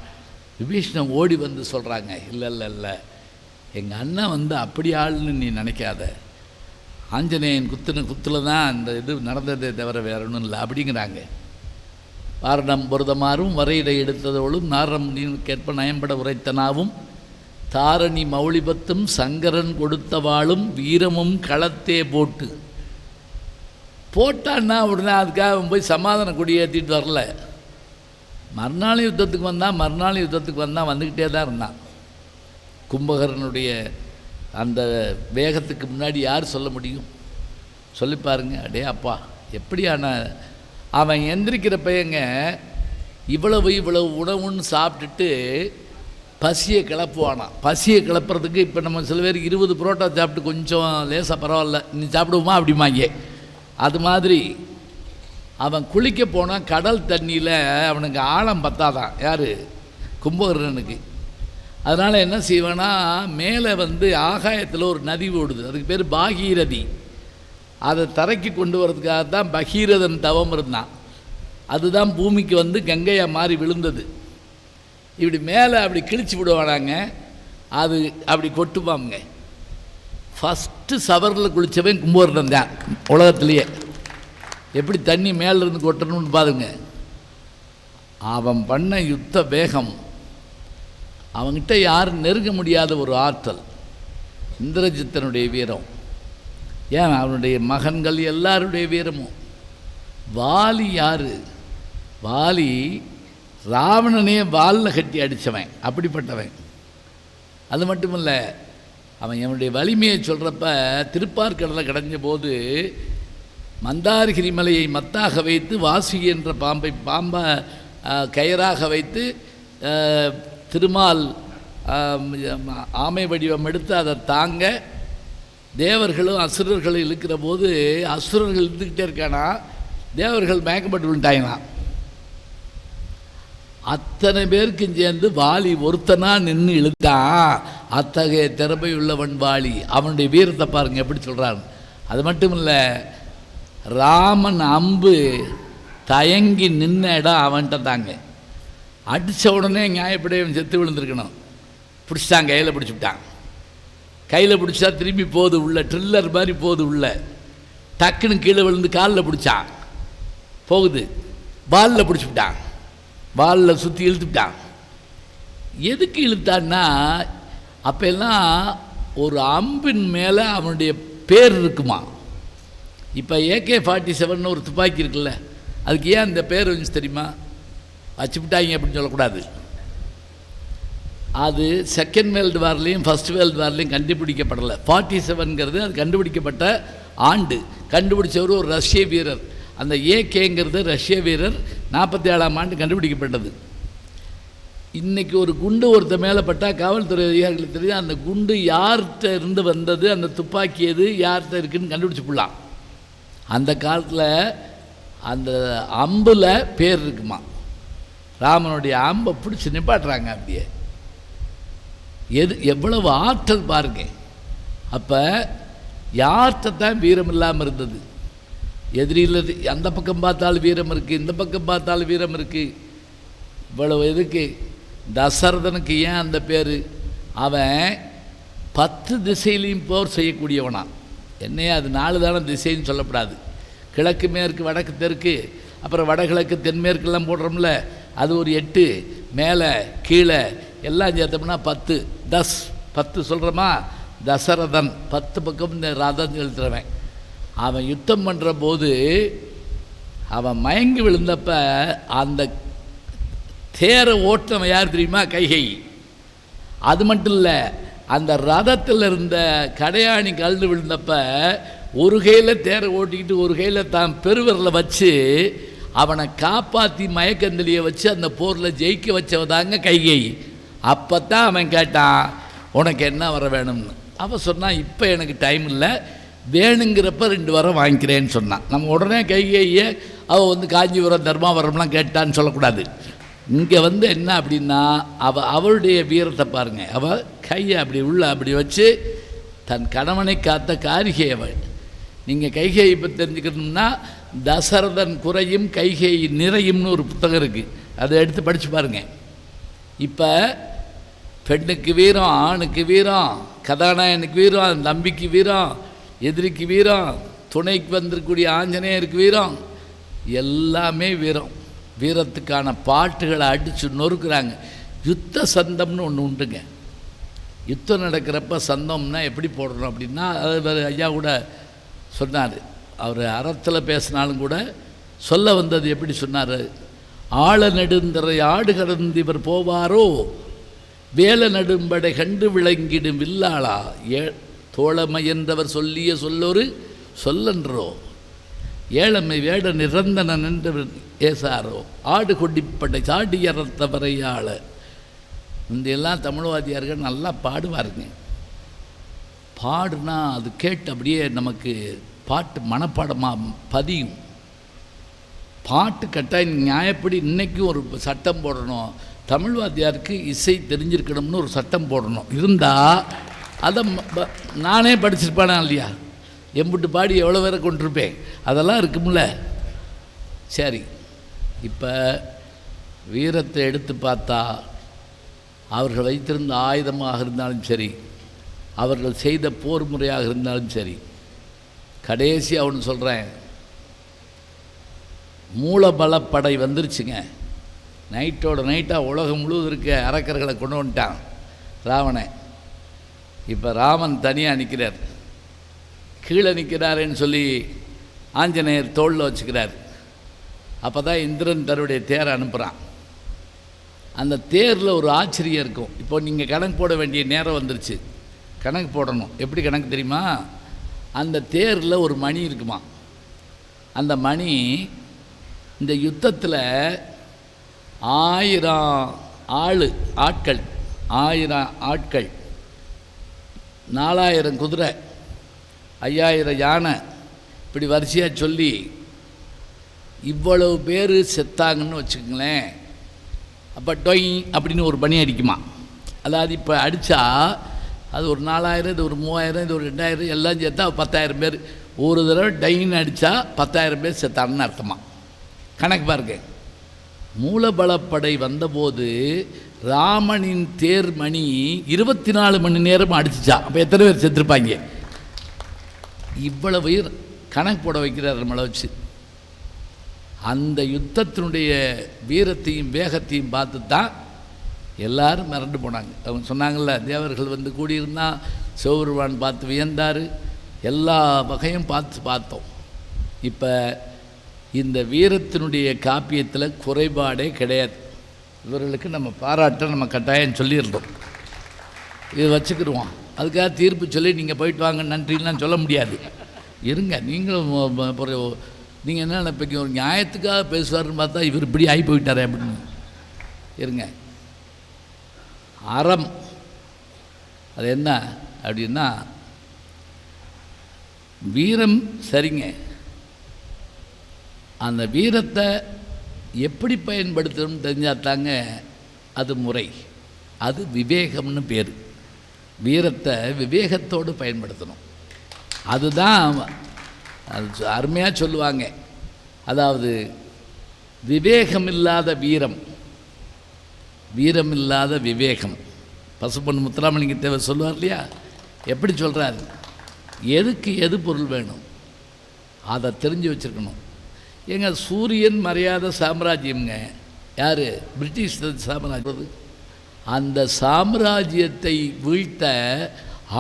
[SPEAKER 1] விபீஷணன் ஓடி வந்து சொல்கிறாங்க, இல்லை இல்லை இல்லை, எங்கள் அண்ணன் வந்து அப்படி ஆள்னு நீ நினைக்காத, ஆஞ்சநேயன் குத்துல தான் அந்த இது நடந்ததே தவிர வேற ஒன்றும் இல்லை அப்படிங்கிறாங்க. வாரணம் பொருதமாறும் வரையிட எடுத்ததோளும் நாரம் கேட்ப நயம்பட உரைத்தனாவும் தாரணி மௌலிபத்தும் சங்கரன் கொடுத்த வாளும் வீரமும் களத்தே போட்டான்னா உடனே அதுக்காக போய் சமாதான கொடியேற்றிட்டு வரல. மறுநாள் யுத்தத்துக்கு வந்தான், வந்துக்கிட்டே தான் இருந்தான். கும்பகரனுடைய அந்த வேகத்துக்கு முன்னாடி யார் சொல்ல முடியும்? சொல்லி பாருங்க. அடே அப்பா, எப்படியான அவன் எந்திரிக்கிற பையங்க இவ்வளவு உணவுன்னு சாப்பிட்டுட்டு பசியை கிளப்புவானான். பசியை கிளப்புறதுக்கு இப்போ நம்ம சில பேருக்கு 20 புரோட்டா சாப்பிட்டு கொஞ்சம் லேசாக பரவாயில்ல நீ சாப்பிடுவோமா அப்படிமாங்க. அது மாதிரி அவன் குளிக்க போனால் கடல் தண்ணியில் அவனுக்கு ஆழம் பத்தாதான், யார் கும்பகர்ணனுக்கு. அதனால் என்ன செய்வானா, மேலே வந்து ஆகாயத்தில் ஒரு நதி ஓடுது, அதுக்கு பேர் பாகீரதி. அதை தரைக்கு கொண்டு வரதுக்காக தான் பகீரதன் தவம் இருந்தான். அதுதான் பூமிக்கு வந்து கங்கையாக மாறி விழுந்தது. இப்படி மேலே அப்படி கிழிச்சு விடுவானாங்க, அது அப்படி கொட்டுவாங்க. ஃபஸ்ட்டு சவரில் குளித்தவன் கும்பகர்ணன் தான் உலகத்துலேயே. எப்படி தண்ணி மேலேருந்து கொட்டணும்னு பாருங்க. அவன் பண்ண யுத்த வேகம், அவன்கிட்ட யாரும் நெருங்க முடியாத ஒரு ஆற்றல், இந்திரஜித்தனுடைய வீரம், ஏன் அவனுடைய மகன்கள் எல்லாருடைய வீரமும். வாலி யார்? வாலி ராவணனே வாலில் கட்டி அடித்தவன், அப்படிப்பட்டவன். அது மட்டும் இல்லை, அவன் அவனுடைய வலிமையை சொல்கிறப்ப திருப்பார்கடலை கடைஞ்ச போது மந்தாரகிரி மலையை மத்தாக வைத்து வாசி என்ற பாம்பை கயிறாக வைத்து திருமால் ஆமை வடிவம் எடுத்து அதை தாங்க தேவர்களும் அசுரர்களும் இழுக்கிற போது அசுரர்கள் இழுத்துக்கிட்டே இருக்கானா, தேவர்கள் மயக்கப்பட்டு விட்டாங்களாம். அத்தனை பேருக்கும் சேர்ந்து வாலி ஒருத்தனாக நின்று இழுத்தான். அத்தகைய திறமை உள்ளவன் வாலி. அவனுடைய வீரத்தை பாருங்க எப்படி சொல்கிறான். அது மட்டும் இல்லை, ராமன் அம்பு தயங்கி நின்ன இடம் அவன்கிட்ட தாங்க. அடித்த உடனே நியாயப்படி செத்து விழுந்திருக்கணும். பிடிச்சிட்டான், கையில் பிடிச்சிவிட்டான். கையில் பிடிச்சா திரும்பி போகுது உள்ள, ட்ரில்லர் மாதிரி போகுது உள்ள. டக்குன்னு கீழே விழுந்து காலில் பிடிச்சான், போகுது. வாலில் பிடிச்சிவிட்டான், வாலில் சுற்றி இழுத்துவிட்டான். எதுக்கு இழுத்தான்னா, அப்போல்லாம் ஒரு அம்பின் மேலே அவனுடைய பேர் இருக்குமா. இப்போ AK-47 ஒரு துப்பாக்கி இருக்குல்ல, அதுக்கு ஏன் அந்த பேர் வந்துச்சு தெரியுமா? வச்சுவிட்டாங்க அப்படின்னு சொல்லக்கூடாது. அது செகண்ட் வேர்ல்டு வார்லேயும் ஃபஸ்ட் வேர்ல்டு வார்லேயும் கண்டுபிடிக்கப்படலை. 47ங்கிறது அது கண்டுபிடிக்கப்பட்ட ஆண்டு. கண்டுபிடிச்சவர் ஒரு ரஷ்ய வீரர். அந்த AK-ங்கிறது ரஷ்ய வீரர். 47ஆம் ஆண்டு கண்டுபிடிக்கப்பட்டது. இன்றைக்கி ஒரு குண்டு ஒருத்த மேலே பட்டால் காவல்துறை அதிகாரிகளுக்கு தெரியும் அந்த குண்டு யார்கிட்ட இருந்து வந்தது, அந்த துப்பாக்கி எது யார்கிட்ட இருக்குதுன்னு கண்டுபிடிச்சிக்கலாம். அந்த காலத்தில் அந்த அம்பில் பேர் இருக்குமா. ராமனுடைய அம்பை பிடிச்சி நிப்பாட்டுறாங்க. அப்படியே எவ்வளவு ஆற்றல் பாருங்க. அப்போ யார்கிட்ட தான் வீரம் இல்லாமல் இருந்தது? எதிரியில் அந்த பக்கம் பார்த்தாலும் வீரம் இருக்குது, இந்த பக்கம் பார்த்தாலும் வீரம் இருக்குது. இவ்வளவு எதுக்கு? தசரதனுக்கு ஏன் அந்த பேர்? அவன் 10 திசையிலையும் போர் செய்யக்கூடியவனா. என்னையே அது 4 தானே திசைன்னு சொல்லப்படாது. கிழக்கு மேற்கு வடக்கு தெற்கு, அப்புறம் வடகிழக்கு தென்மேற்கெல்லாம் போடுறோம்ல, அது ஒரு 8, மேலே கீழே எல்லாம் சேர்த்தோம்னா 10. 10 சொல்கிறோமா. தசரதன் 10 பக்கம் இந்த ரதம் செலுத்துறவன். அவன் யுத்தம் பண்ணுற போது அவன் மயங்கி விழுந்தப்ப அந்த தேரை ஓட்டவன் யார் தெரியுமா? கைகை. அது மட்டும் இல்லை, அந்த ரதத்தில் இருந்த கடையாணி கலந்து விழுந்தப்ப ஒரு கையில் தேரை ஓட்டிக்கிட்டு ஒரு கையில் தான் பெருவிரலை வச்சு அவனை காப்பாற்றி மயக்கந்தலியை வச்சு அந்த போரில் ஜெயிக்க வச்சவதாங்க கைகை. அப்போ தான் அவன் கேட்டான், உனக்கு என்ன வர வேணும்னு. அவன் சொன்னான், இப்போ எனக்கு டைம் இல்லை, வேணுங்கிறப்ப 2 வரம் வாங்கிக்கிறேன்னு சொன்னான். நம்ம உடனே கைகையை அவள் காஞ்சிபுரம் தர்மாபுரம்லாம் கேட்டான்னு சொல்லக்கூடாது. இங்கே என்ன அப்படின்னா, அவளுடைய வீரத்தை பாருங்கள். அவள் கையை அப்படி வச்சு தன் கணவனை காத்த காரிகை அவள். நீங்கள் கைகையை பற்றி தெரிஞ்சுக்கணும்னா தசரதன் குறையும் கைகை நிறையும்னு ஒரு புத்தகம் இருக்குது, அதை எடுத்து படித்து பாருங்கள். இப்போ பெண்ணுக்கு வீரம், ஆணுக்கு வீரம், கதாநாயகனுக்கு வீரம், தம்பிக்கு வீரம், எதிரிக்கு வீரம், துணைக்கு வந்திருக்கக்கூடிய ஆஞ்சநேயருக்கு வீரம், எல்லாமே வீரம். வீரத்துக்கான பாட்டுகளை அடித்து நொறுக்குறாங்க. யுத்த சந்தம்னு ஒன்று உண்டுங்க. யுத்தம் நடக்கிறப்ப சந்தம்னா எப்படி போடணும் அப்படின்னா, அது ஐயா கூட சொன்னார். அவர் அறத்தில் பேசினாலும் கூட சொல்ல வந்தது எப்படி சொன்னார்? ஆழ நெடுந்தரை ஆடு கடந்து இவர் போவாரோ, வேல நடும்படை கண்டு விளங்கிடும் வில்லாளா, தோழமை என்றவர் சொல்லிய சொல்லொரு சொல்லன்றோ, ஏழமை வேட நிரந்தன நின்றவர் ஏசாரோ, ஆடு கொடிப்படை சாடியறத்தவரையாள. இந்தெல்லாம் தமிழ்வாதியார்கள் நல்லா பாடுவாருங்க. பாடுனா அது கேட்டு அப்படியே நமக்கு பாட்டு மனப்பாடமாக பதியும். பாட்டு கட்டாயம் நியாயப்படி இன்றைக்கும் ஒரு சட்டம் போடணும், தமிழ்வாதியாருக்கு இசை தெரிஞ்சிருக்கணும்னு ஒரு சட்டம் போடணும். இருந்தால் அதை நானே படிச்சிருப்பானா இல்லையா, எம்பிட்டு பாடி எவ்வளோ பேரை கொண்டிருப்பேன், அதெல்லாம் இருக்கும்ல. சரி, இப்போ வீரத்தை எடுத்து பார்த்தா அவர்கள் வைத்திருந்த ஆயுதமாக இருந்தாலும் சரி, அவர்கள் செய்த போர் முறையாக இருந்தாலும் சரி, கடைசி அவனு சொல்கிறேன், மூலபலப்படை வந்துருச்சுங்க. நைட்டோட நைட்டாக உலகம் முழுவதும் இருக்க அரக்கர்களை கொண்டு வந்துட்டான் ராவணன். இப்போ ராமன் தனியாக நிற்கிறார். கீழே நிற்கிறாருன்னு சொல்லி ஆஞ்சநேயர் தோளில் வச்சுக்கிறார். அப்போ தான் இந்திரன் தன்னுடைய தேரை அனுப்புகிறான். அந்த தேரில் ஒரு ஆச்சரியம் இருக்கும். இப்போ நீங்கள் கணக்கு போட வேண்டிய நேரம் வந்துருச்சு. கணக்கு போடணும். எப்படி கணக்கு தெரியுமா? அந்த தேரில் ஒரு மணி இருக்குமா. அந்த மணி இந்த யுத்தத்தில் 1000 ஆட்கள் 4000 குதிரை, 5000 யானை, இப்படி வரிசையாக சொல்லி இவ்வளவு பேர் செத்தாங்கன்னு வச்சுக்கோங்களேன். அப்போ டொய் அப்படின்னு ஒரு மணி அடிக்குமா. அதாவது இப்போ அடித்தா அது ஒரு 4000, இது ஒரு 3000, இது ஒரு 2000, எல்லாம் சேர்த்தா 10,000 பேர். ஒரு தடவை டைன்னு அடித்தா 10,000 பேர் செத்தாங்கன்னு அர்த்தமா. கணக்கு பாருங்க. மூலபலப்படை வந்தபோது ராமனின் தேர் மணி 24 மணி நேரம் அடிச்சிச்சா. அப்போ எத்தனை பேர் செத்துருப்பாங்க? இவ்வளவு கணக்கு போட வைக்கிறார் நம்மளை வச்சு. அந்த யுத்தத்தினுடைய வீரத்தையும் வேகத்தையும் பார்த்து தான் எல்லாரும் மிரண்டு போனாங்க. அவங்க சொன்னாங்கள்ல, தேவர்கள் கூடியிருந்தால் சிவபெருமான் பார்த்து வியந்தார். எல்லா வகையும் பார்த்தோம். இப்போ இந்த வீரத்தினுடைய காப்பியத்தில் குறைபாடே கிடையாது. இவர்களுக்கு நம்ம பாராட்ட நம்ம கட்டாயம் சொல்லிடுறோம். இது வச்சுக்கிடுவோம். அதுக்காக தீர்ப்பு சொல்லி நீங்கள் போயிட்டு வாங்க நன்றிலாம் சொல்ல முடியாது. இருங்க, நீங்களும் நீங்கள் என்ன நினைப்பீங்க, ஒரு நியாயத்துக்காக பேசுவார்னு பார்த்தா இவர் இப்படி ஆகி போயிட்டாரே அப்படின்னு. இருங்க, அறம் அது என்ன அப்படின்னா, வீரம் சரிங்க, அந்த வீரத்தை எப்படி பயன்படுத்தணும்னு தெரிஞ்சால் தாங்க அது முறை, அது விவேகம்னு பேர். வீரத்தை விவேகத்தோடு பயன்படுத்தணும். அதுதான் அது அருமையாக சொல்லுவாங்க. அதாவது விவேகம் இல்லாத வீரம், வீரம் இல்லாத விவேகம். பசுப்பொன் முத்துராமலிங்க தேவர் சொல்லுவார் இல்லையா, எப்படி சொல்கிறார், எதுக்கு எது பொருள் வேணும் அதை தெரிஞ்சு வச்சுருக்கணும். எங்க சூரியன் மறையாத சாம்ராஜ்யம்ங்க. யார்? பிரிட்டிஷ் சாம்ராஜ்யம். அந்த சாம்ராஜ்யத்தை வீழ்த்த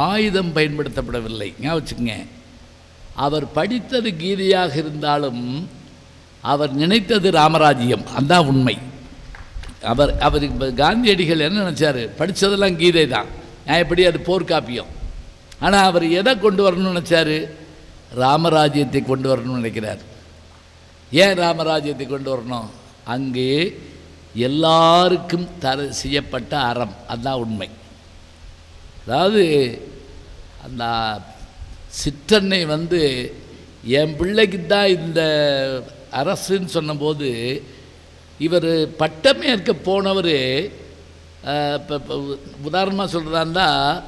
[SPEAKER 1] ஆயுதம் பயன்படுத்தப்படவில்லை. ஞாபகம் வச்சுக்கங்க. அவர் படித்தது கீதையாக இருந்தாலும் அவர் நினைத்தது ராமராஜ்யம், அதுதான் உண்மை. அவர் காந்தியடிகள் என்ன நினச்சார்? படித்ததெல்லாம் கீதை தான், நான் எப்படி அது போர்க்காப்பியம். ஆனால் அவர் எதை கொண்டு வரணும்னு நினச்சார்? ராமராஜ்யத்தை கொண்டு வரணும்னு நினைக்கிறார். ஏன் ராமராஜ்யத்தை கொண்டு வரணும்? அங்கே எல்லாருக்கும் செய்யப்பட்ட அறம், அதுதான் உண்மை. அதாவது அந்த சிற்றன்னை என் பிள்ளைக்கு தான் இந்த அரசுன்னு சொன்னபோது, இவர் பட்டமே இருக்க போனவர், இப்போ உதாரணமாக சொல்கிறதா இருந்தால்,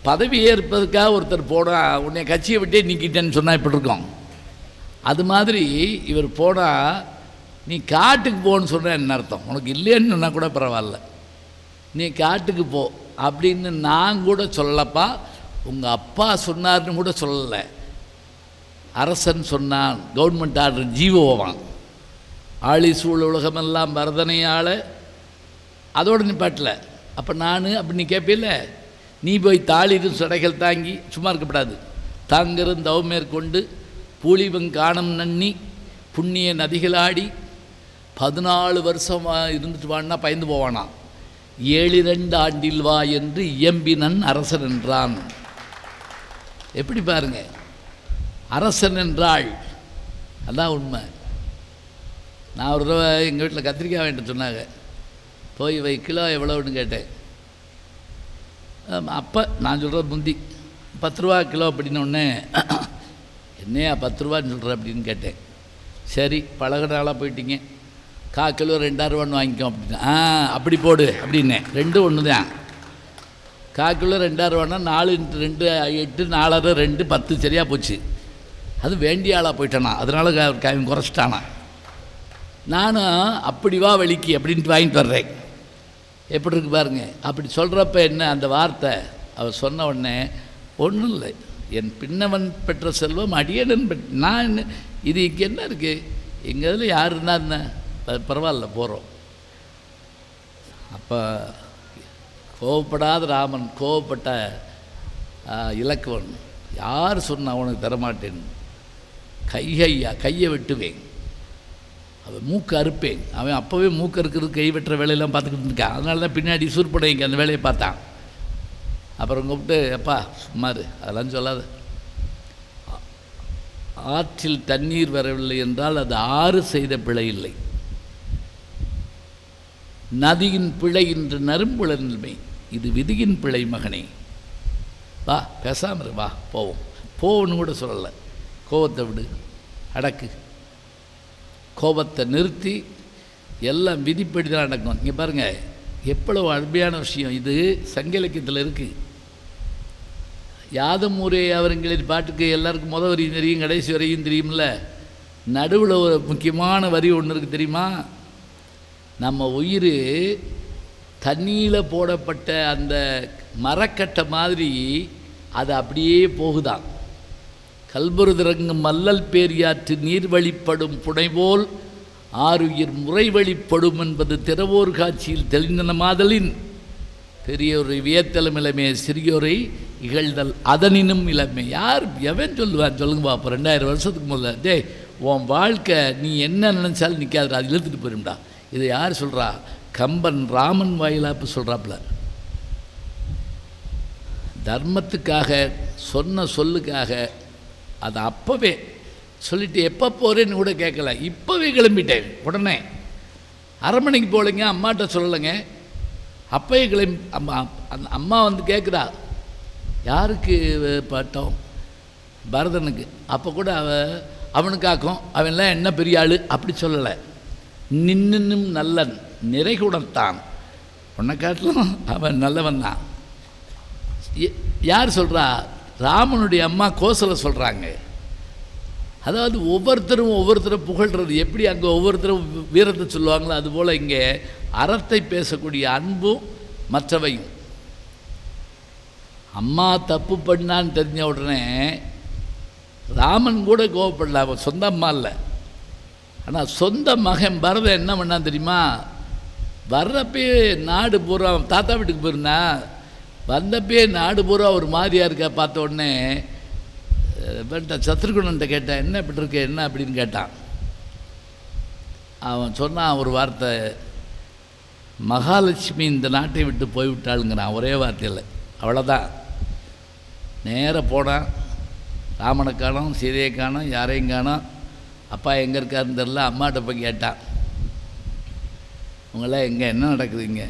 [SPEAKER 1] பதவி ஏற்பதற்காக ஒருத்தர் போனால் உன்னை கட்சியை விட்டே நீக்கிட்டேன்னு சொன்னால் இப்படி இருக்கும். அது மாதிரி இவர் போனால், நீ காட்டுக்கு போன்னு சொன்னால் என்ன அர்த்தம்? உனக்கு இல்லைன்னு சொன்னால் கூட பரவாயில்ல, நீ காட்டுக்கு போ அப்படின்னு நான் கூட சொல்லப்பா, உங்கள் அப்பா சொன்னார்னு கூட சொல்லலை. அரசன் சொன்னான், கவர்மெண்ட் ஆர்டர் ஜீவோவான், ஆளி சூழ் உலகமெல்லாம் பரதனையால் அதோடு நிப்பாட்டல. அப்போ நான் அப்படி நீ கேட்பில்ல, நீ போய் தாளிரும் சடைகள் தாங்கி சும்மா இருக்கப்படாது. தாங்கரும் தவமேற்கொண்டு பூலிவங் காணம் நன்னி புண்ணிய நதிகளாடி 14 வருஷம் இருந்துட்டு வான்னா பயந்து போவானா. 7 ஆண்டில் வா என்று இயம்பினன் அரசன் என்றான். எப்படி பாருங்க, அரசன் என்றாள், அதான் உண்மை. நான் ஒரு தடவை எங்கள் வீட்டில் கத்திரிக்காய் வாங்கிட்டு சொன்னாங்க, போய் வை கிலோ எவ்வளோன்னு கேட்டேன். அப்போ நான் சொல்கிறது முந்தி 10 ரூபா கிலோ அப்படின்னொடனே, என்னையா 10 ரூபான்னு சொல்கிற அப்படின்னு கேட்டேன். சரி பழகினாலாக போயிட்டீங்க, 1/4 கிலோ 2 ரூபான்னு வாங்கிக்கோ அப்படின்னா, அப்படி போடு அப்படின்னே. ரெண்டும் ஒன்று தான். 1/4 கிலோ 2 ரூபான்னா 4 × 2 8, 4 2 10 சரியாக போச்சு. அது வேண்டிய ஆளாக போயிட்டானா, அதனால் குறைச்சிட்டானா. நானும் அப்படி வா வெளிக்கு அப்படின்ட்டு வாங்கிட்டு வர்றேன். எப்படி இருக்கு பாருங்க. அப்படி சொல்கிறப்ப என்ன அந்த வார்த்தை அவர் சொன்ன உடனே, ஒன்றும் இல்லை, என் பின்னவன் பெற்ற செல்வம் அடியனன் நான் என்ன இது இங்கே என்ன இருக்குது, எங்கள் இதில் யார் இருந்தால் என்ன பரவாயில்ல போகிறோம். அப்போ கோவப்படாத ராமன், கோவப்பட்ட இலக்குவன், யார் சொன்ன அவனுக்கு தரமாட்டேன், கையை வெட்டுவேன், அவன் மூக்கு அறுப்பேன். அவன் அப்போவே மூக்கு அறுக்கிறது கை வெட்டுற வேலையெல்லாம் பார்த்துக்கிட்டு இருக்கான். அதனால தான் பின்னாடி சூர்படைங்க அந்த வேலையை பார்த்தான். அப்புறம் கூப்பிட்டு, அப்பா சும்மாரு, அதெல்லாம் சொல்லாது. ஆற்றில் தண்ணீர் வரவில்லை என்றால் அது ஆறு செய்த பிழை இல்லை, நதியின் பிழை என்று நறும்புலன்மை, இது விதியின் பிழை மகனே, வா பேசாமரு, வா போவோம். போன்னு கூட சொல்லலை. கோபத்தை விடு, அடக்கு, கோபத்தை நிறுத்தி, எல்லாம் விதிப்படி தான் நடக்கும். இங்கே பாருங்கள் எவ்வளவு அருமையான விஷயம் இது. சங்க இலக்கியத்தில் இருக்குது. யாதும் ஊரே அவர்களின் பாட்டுக்கு எல்லாருக்கும் முதல் வரியும் தெரியும், கடைசி வரையும் தெரியும்ல. நடுவில் ஒரு முக்கியமான வரி ஒன்று இருக்குது தெரியுமா? நம்ம உயிர் தண்ணியில் போடப்பட்ட அந்த மரக்கட்டை மாதிரி அது அப்படியே போகுதான். கல்புருதிறங்கும் மல்லல் பேரியாற்று நீர் வழிப்படும் புனைபோல் ஆறுயிர் முறை வழிப்படும் என்பது திறவோர் காட்சியில் தெளிந்தன மாதலின் பெரியோரை வியத்தலும் இளமே சிறியோரை இகழ்தல் அதனினும் இளமை. யார் எவன் சொல்லுவான் சொல்லுங்க பாப்பா. 2000 வருஷத்துக்கு முதல்ல உன் வாழ்க்கை நீ என்ன நினச்சாலும் நிற்காதுடா, அது இழுத்துட்டு போயிரும்டா. இதை யார் சொல்கிறா? கம்பன் ராமன் வாயிலாப்பு சொல்கிறாப்புல. தர்மத்துக்காக சொன்ன சொல்லுக்காக அதை அப்போவே சொல்லிவிட்டு எப்போ போகிறேன்னு கூட கேட்கல, இப்போவே கிளம்பிட்டேன். உடனே அரண்மனைக்கு போகலைங்க, அம்மாட்ட சொல்லலைங்க, அப்போயே கிளம்பி அந்த அம்மா கேட்குறா, யாருக்கு பட்டம்? பரதனுக்கு. அப்போ கூட அவனுக்காக்கும், அவன்லாம் என்ன பெரிய ஆள் அப்படி சொல்லலை. நின்னும் நல்லன் நிறைகுணத்தான், உன்னை காட்டிலும் அவன் நல்லவன் தான். யார் சொல்கிறா? ராமனுடைய அம்மா கோசலை சொல்கிறாங்க. அதாவது ஒவ்வொருத்தரும் புகழ்கிறது எப்படி அங்கே ஒவ்வொருத்தரும் வீரத்தை சொல்லுவாங்களோ அதுபோல் இங்கே அறத்தை பேசக்கூடிய அன்பும் மற்றவையும். அம்மா தப்பு பண்ணான்னு தெரிஞ்ச உடனே ராமன் கூட கோவப்படல, அவன் சொந்த அம்மா இல்லை. ஆனால் சொந்த மகன் பரதன் என்ன பண்ணான் தெரியுமா? வர்றப்பே நாடு பூரா தாத்தா வீட்டுக்கு போயிருந்தான், வந்தப்பே நாடு பூரா ஒரு மாதிரியாக இருக்கா. பார்த்த உடனே சத்ருகுணன்ட்ட கேட்டேன், என்ன இப்படி இருக்க என்ன அப்படின்னு கேட்டான். அவன் சொன்னான் ஒரு வார்த்தை, மகாலட்சுமி இந்த நாட்டை விட்டு போய்விட்டாளுங்கிறான் ஒரே வார்த்தையில். அவ்வளோதான். நேராக போனான், ராமனை காணோம், சீதையை காணோம், யாரையும் காணோம். அப்பா எங்கே இருக்காருன்னு தெரில. அம்மாட்ட போய் கேட்டான், உங்களாம் எங்கே என்ன நடக்குதுங்க?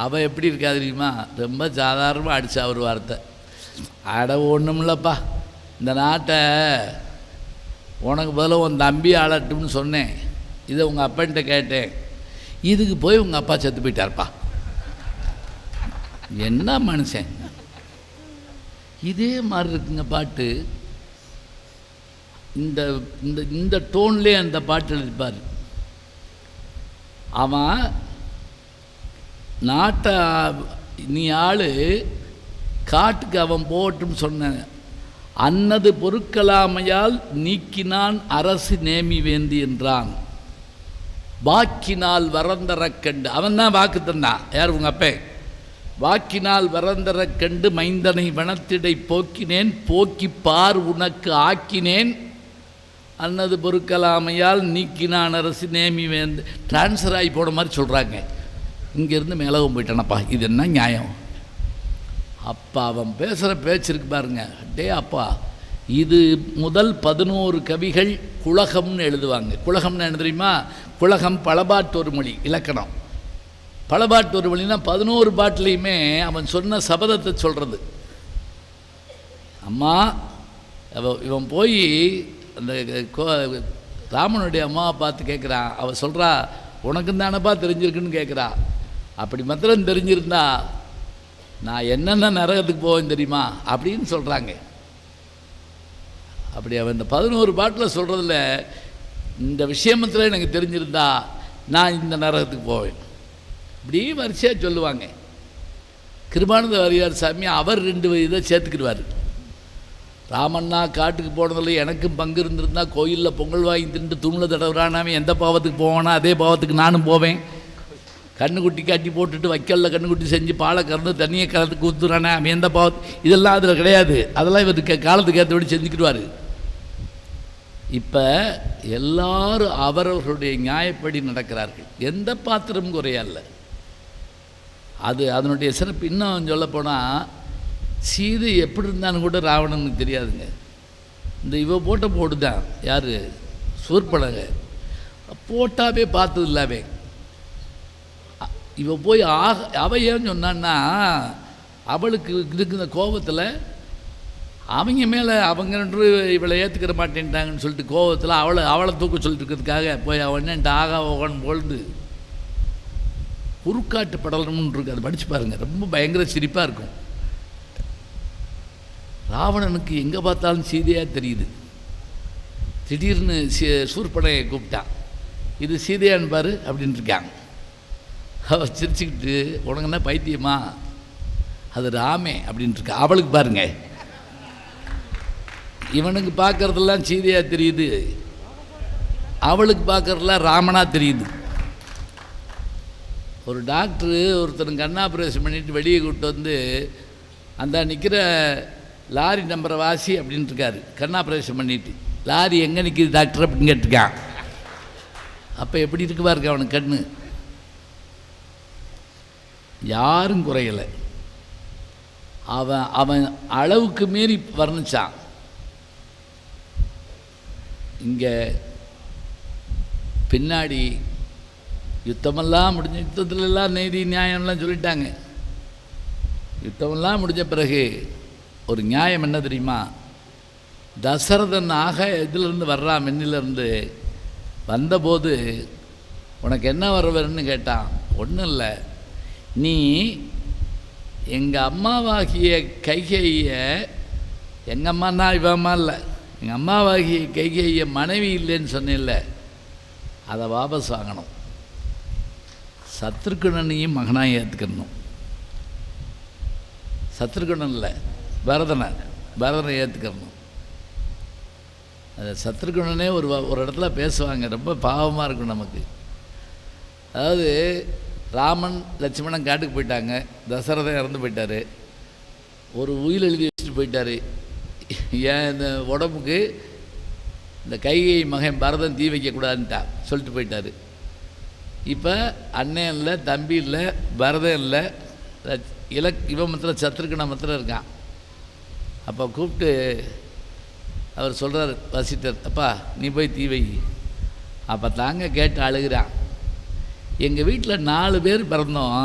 [SPEAKER 1] அவள் எப்படி இருக்கா தெரியுமா? ரொம்ப சாதாரணமாக அடித்தா ஒரு வார்த்தை, அட ஒன்றுமில்லப்பா, இந்த நாட்டை உனக்கு பதிலாக உன் தம்பி ஆளட்டும்னு சொன்னேன், இதை உங்கள் அப்பான்ட்ட கேட்டேன், இதுக்கு போய் உங்கள் அப்பா செத்து போயிட்டார்ப்பா. என்ன மனுஷன்! இதே மாதிரி இருக்குங்க பாட்டு. இந்த இந்த இந்த டோன்லேயே அந்த பாட்டு எழுதிப்பார். அவன் நாட்டை நீ ஆள், காட்டுக்கு அவன் போகட்டும் சொன்ன, அன்னது பொறுக்கலாமையால் நீக்கினான் அரசு நேமி வேந்தி என்றான், வாக்கினால் வரந்தரக் கண்டு. அவன் தான் வாக்கு தந்தான். யார்? உங்கள் அப்பே. வாக்கினால் வரந்தரக் கண்டு மைந்தனை வனத்திடை போக்கினேன், போக்கி பார் உனக்கு ஆக்கினேன், அன்னது பொறுக்கலாமையால் நீக்கினான் அரசு நேமி வேந்து. டிரான்ஸ்ஃபர் ஆகி போன மாதிரி சொல்கிறாங்க. இங்கேருந்து மேலவும் போயிட்டானப்பா, இது என்ன நியாயம்? அப்பா அவன் பேசுகிற பேச்சிருக்கு பாருங்க, டே அப்பா, இது முதல் 11 கவிகள் குலகம்னு எழுதுவாங்க. குலகம்னு என்ன தெரியுமா? குலகம் பலபாட்டொரு மொழி இலக்கணம். பலபாட்டொரு மொழினா 11 பாட்டிலையுமே அவன் சொன்ன சபதத்தை சொல்கிறது. அம்மா, இவன் போய் அந்த ராமனுடைய அம்மாவை பார்த்து கேட்குறான். அவள் சொல்கிறா, உனக்கும் தானப்பா தெரிஞ்சிருக்குன்னு கேட்குறா. அப்படி மாத்திரம் தெரிஞ்சிருந்தா நான் என்னென்ன நரகத்துக்கு போவேன் தெரியுமா அப்படின்னு சொல்கிறாங்க. அப்படி அவன் இந்த 11 பாட்டில் சொல்கிறதில்ல, இந்த விஷயமத்தில் எனக்கு தெரிஞ்சிருந்தா நான் இந்த நரகத்துக்கு போவேன், இப்படி வரிசையாக சொல்லுவாங்க. கிருபானந்த வாரியார் சாமி அவர் 2 இதை சேர்த்துக்கிடுவார். ராமண்ணா காட்டுக்கு போனதில்லை, எனக்கும் பங்கு இருந்திருந்தால் கோயிலில் பொங்கல் வாங்கி தின்று தூணில் தடவுறானாவே எந்த பாவத்துக்கு போவானா அதே பாவத்துக்கு நானும் போவேன். கண்ணுக்குட்டி காட்டி போட்டுட்டு வைக்கலில் கண்ணுக்குட்டி செஞ்சு பாலை கறந்து தண்ணியை கலந்து ஊற்றுறானே அவன் எந்த பாவத்து, இதெல்லாம் அதில் கிடையாது. அதெல்லாம் இவருக்கு காலத்துக்கு ஏற்றபடி செஞ்சுக்கிடுவார். இப்போ எல்லாரும் அவரவர்களுடைய நியாயப்படி நடக்கிறார்கள். எந்த பாத்திரமும் குறையல்ல. அது அதனுடைய சிறப்பு. இன்னும் சொல்லப்போனால் சீதை எப்படி இருந்தான்னு கூட ராவணனுக்கு தெரியாதுங்க. இந்த இவ போட்ட போட்டு தான் யார்? சூர்பனக போட்டாவே பார்த்தது இல்லாவே. இவ போய் அவ ஏன்னு சொன்னான்னா, அவளுக்கு இருக்கிற கோபத்தில் அவங்க மேலே அவங்க இவளை ஏற்றுக்கிற மாட்டேன்ட்டாங்கன்னு சொல்லிட்டு கோபத்தில் அவளை தூக்க சொல்லிட்டு இருக்கிறதுக்காக போய் அவன் என்ன ஆகா ஓகன் பொழுது உருக்காட்டு படலம்னு இருக்குது. அதை படித்து பாருங்கள், ரொம்ப பயங்கர சிரிப்பாக இருக்கும். ராவணனுக்கு எங்கே பார்த்தாலும் சீதையாக தெரியுது. திடீர்னு சூர்பனையை கூப்பிட்டான், இது சீதையான்னு பாரு அப்படின்னு இருக்காங்க. அவள் சிரிச்சுக்கிட்டு, உனக்கு என்ன பைத்தியமா, அது ராமே அப்படின்ட்டு இருக்கா. அவளுக்கு பாருங்க, இவனுக்கு பார்க்கறதெல்லாம் சீதையாக தெரியுது, அவளுக்கு பார்க்கறதெல்லாம் ராமனாக தெரியுது. ஒரு டாக்டரு ஒருத்தர் கண் ஆப்ரேஷன் பண்ணிவிட்டு வெளியே கூப்பிட்டு வந்து அந்த நிற்கிற லாரி நம்பரை வாசி அப்படின்ட்டு இருக்காரு. கண் ஆப்ரேஷன் பண்ணிவிட்டு, லாரி எங்கே நிற்கிது டாக்டர் அப்படின்னு கேட்டிருக்கான். அப்போ எப்படி இருக்கு பாருங்க அவனுக்கு கண்ணு. யாரும் குறையலை. அவன் அளவுக்கு மீறி வர்ணிச்சான். இங்கே பின்னாடி யுத்தமெல்லாம் முடிஞ்ச, யுத்தத்துலலாம் நீதி நியாயம்லாம் சொல்லிட்டாங்க. யுத்தமெல்லாம் முடிஞ்ச பிறகு ஒரு நியாயம் என்ன தெரியுமா? தசரதன் இதிலிருந்து வர்றான், மென்னிலிருந்து வந்தபோது உனக்கு என்ன வரவருன்னு கேட்டான். ஒன்றும் இல்லை, நீ எங்கள் அம்மாவாகிய கைகையை, எங்கள் அம்மானா இவன் அம்மா இல்லை, எங்கள் அம்மாவாகிய கைகையை மனைவி இல்லைன்னு சொன்னில்ல, அதை வாபஸ் வாங்கணும். சத்ருகுணனையும் மகனாக ஏற்றுக்கணும். சத்ருகுணன் இல்லை, பரதனை ஏற்றுக்கணும். அது சத்ருகுணனே ஒரு இடத்துல பேசுவாங்க, ரொம்ப பாவமாக இருக்கும் நமக்கு. அதாவது ராமன் லட்சுமணன் காட்டுக்கு போயிட்டாங்க, தசரதன் இறந்து போயிட்டார், ஒரு உயில் எழுதி வச்சுட்டு போயிட்டார். ஏன் இந்த உடம்புக்கு இந்த கைகை மகன் பரதன் தீ வைக்கக்கூடாதுன்ட்டா. சொல்லிட்டு போயிட்டார். இப்போ அண்ணன் இல்லை, தம்பி இல்லை, பரதம் இல்லை, இவன் மாத்திரம் சத்ருக்கனை மாத்திரம் இருக்கான். அப்போ கூப்பிட்டு அவர் சொல்கிறார் வசிட்டர், அப்பா நீ போய் தீ வை. அப்போ தாங்க கேட்டு அழுகிறான். எங்கள் வீட்டில் 4 பேர் பிறந்தோம்,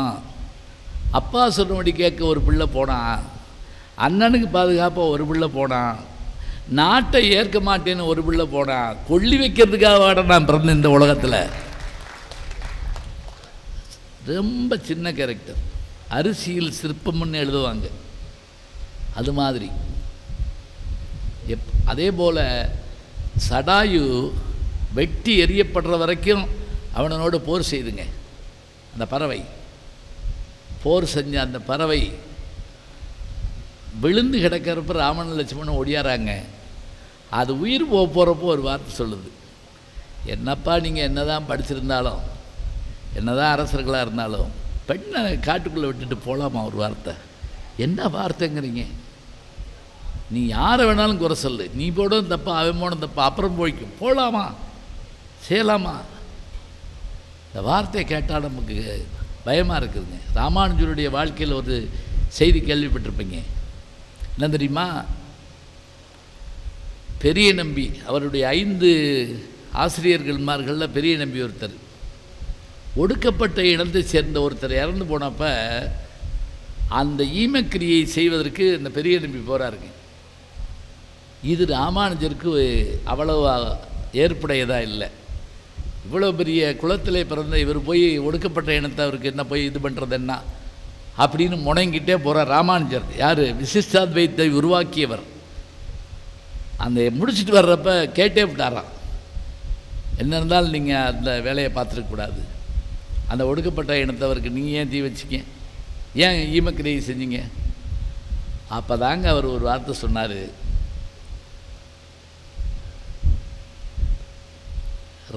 [SPEAKER 1] அப்பா சொன்னபடி கேட்க ஒரு பிள்ளை போனான், அண்ணனுக்கு பாதுகாப்பாக ஒரு பிள்ளை போனான், நாட்டை ஏற்க மாட்டேன்னு ஒரு பிள்ளை போனான், கொல்லி வைக்கிறதுக்காக வாட நான் பிறந்தேன் இந்த உலகத்தில். ரொம்ப சின்ன கேரக்டர், அரிசியில் சிற்பம்னு எழுதுவாங்க, அது மாதிரி. அதே போல் சடாயு வெட்டி எறியப்படுற வரைக்கும் அவனோட போர் செய்துங்க. அந்த பறவை போர் செஞ்ச அந்த பறவை விழுந்து கிடக்கிறப்ப ராமன் லட்சுமணன் ஒடியாராங்க. அது உயிர் போகிறப்போ ஒரு வார்த்தை சொல்லுது, என்னப்பா நீங்கள் என்ன தான் படிச்சிருந்தாலும், என்ன தான் அரசர்களாக இருந்தாலும் பெண்ணை காட்டுக்குள்ளே விட்டுட்டு போகலாமா? ஒரு வார்த்தை. என்ன வார்த்தைங்கிறீங்க? நீ யாரை வேணாலும் குறை சொல்லு, நீ போடும் தப்பா, அவன் போடும் தப்பா, அப்புறம் போய்க்கும், போகலாமா, செய்யலாமா? இந்த வார்த்தையை கேட்டால் நமக்கு பயமாக இருக்குதுங்க. ராமானுஜருடைய வாழ்க்கையில் ஒரு செய்தி கேள்விப்பட்டிருப்பீங்க. என்ன தெரியுமா? பெரிய நம்பி, அவருடைய 5 ஆசிரியர்கள்மார்களில் பெரிய நம்பி ஒருத்தர், ஒடுக்கப்பட்ட இடத்தை சேர்ந்த ஒருத்தர் இறந்து போனப்போ அந்த ஈமக்கிரியை செய்வதற்கு இந்த பெரிய நம்பி போகிறாருங்க. இது ராமானுஜருக்கு அவ்வளவு ஏற்புடையதாக இல்லை. இவ்வளோ பெரிய குலத்திலே பிறந்த இவர் போய் ஒடுக்கப்பட்ட இனத்தை அவருக்கு என்ன போய் இது பண்ணுறது என்ன அப்படின்னு முடங்கிட்டே போகிறார் ராமானுஜர். யார்? விசிஷ்டாத்வைத்தை உருவாக்கியவர். அந்த முடிச்சுட்டு வர்றப்ப கேட்டே விட்டாராம், என்ன இருந்தாலும் நீங்கள் அந்த வேலையை பார்த்துருக்கக்கூடாது, அந்த ஒடுக்கப்பட்ட இனத்தவருக்கு நீங்கள் ஏன் தீ வச்சிங்க, ஏன் ஈமக்கிரியை செஞ்சீங்க? அப்போ தாங்க அவர் ஒரு வார்த்தை சொன்னார்,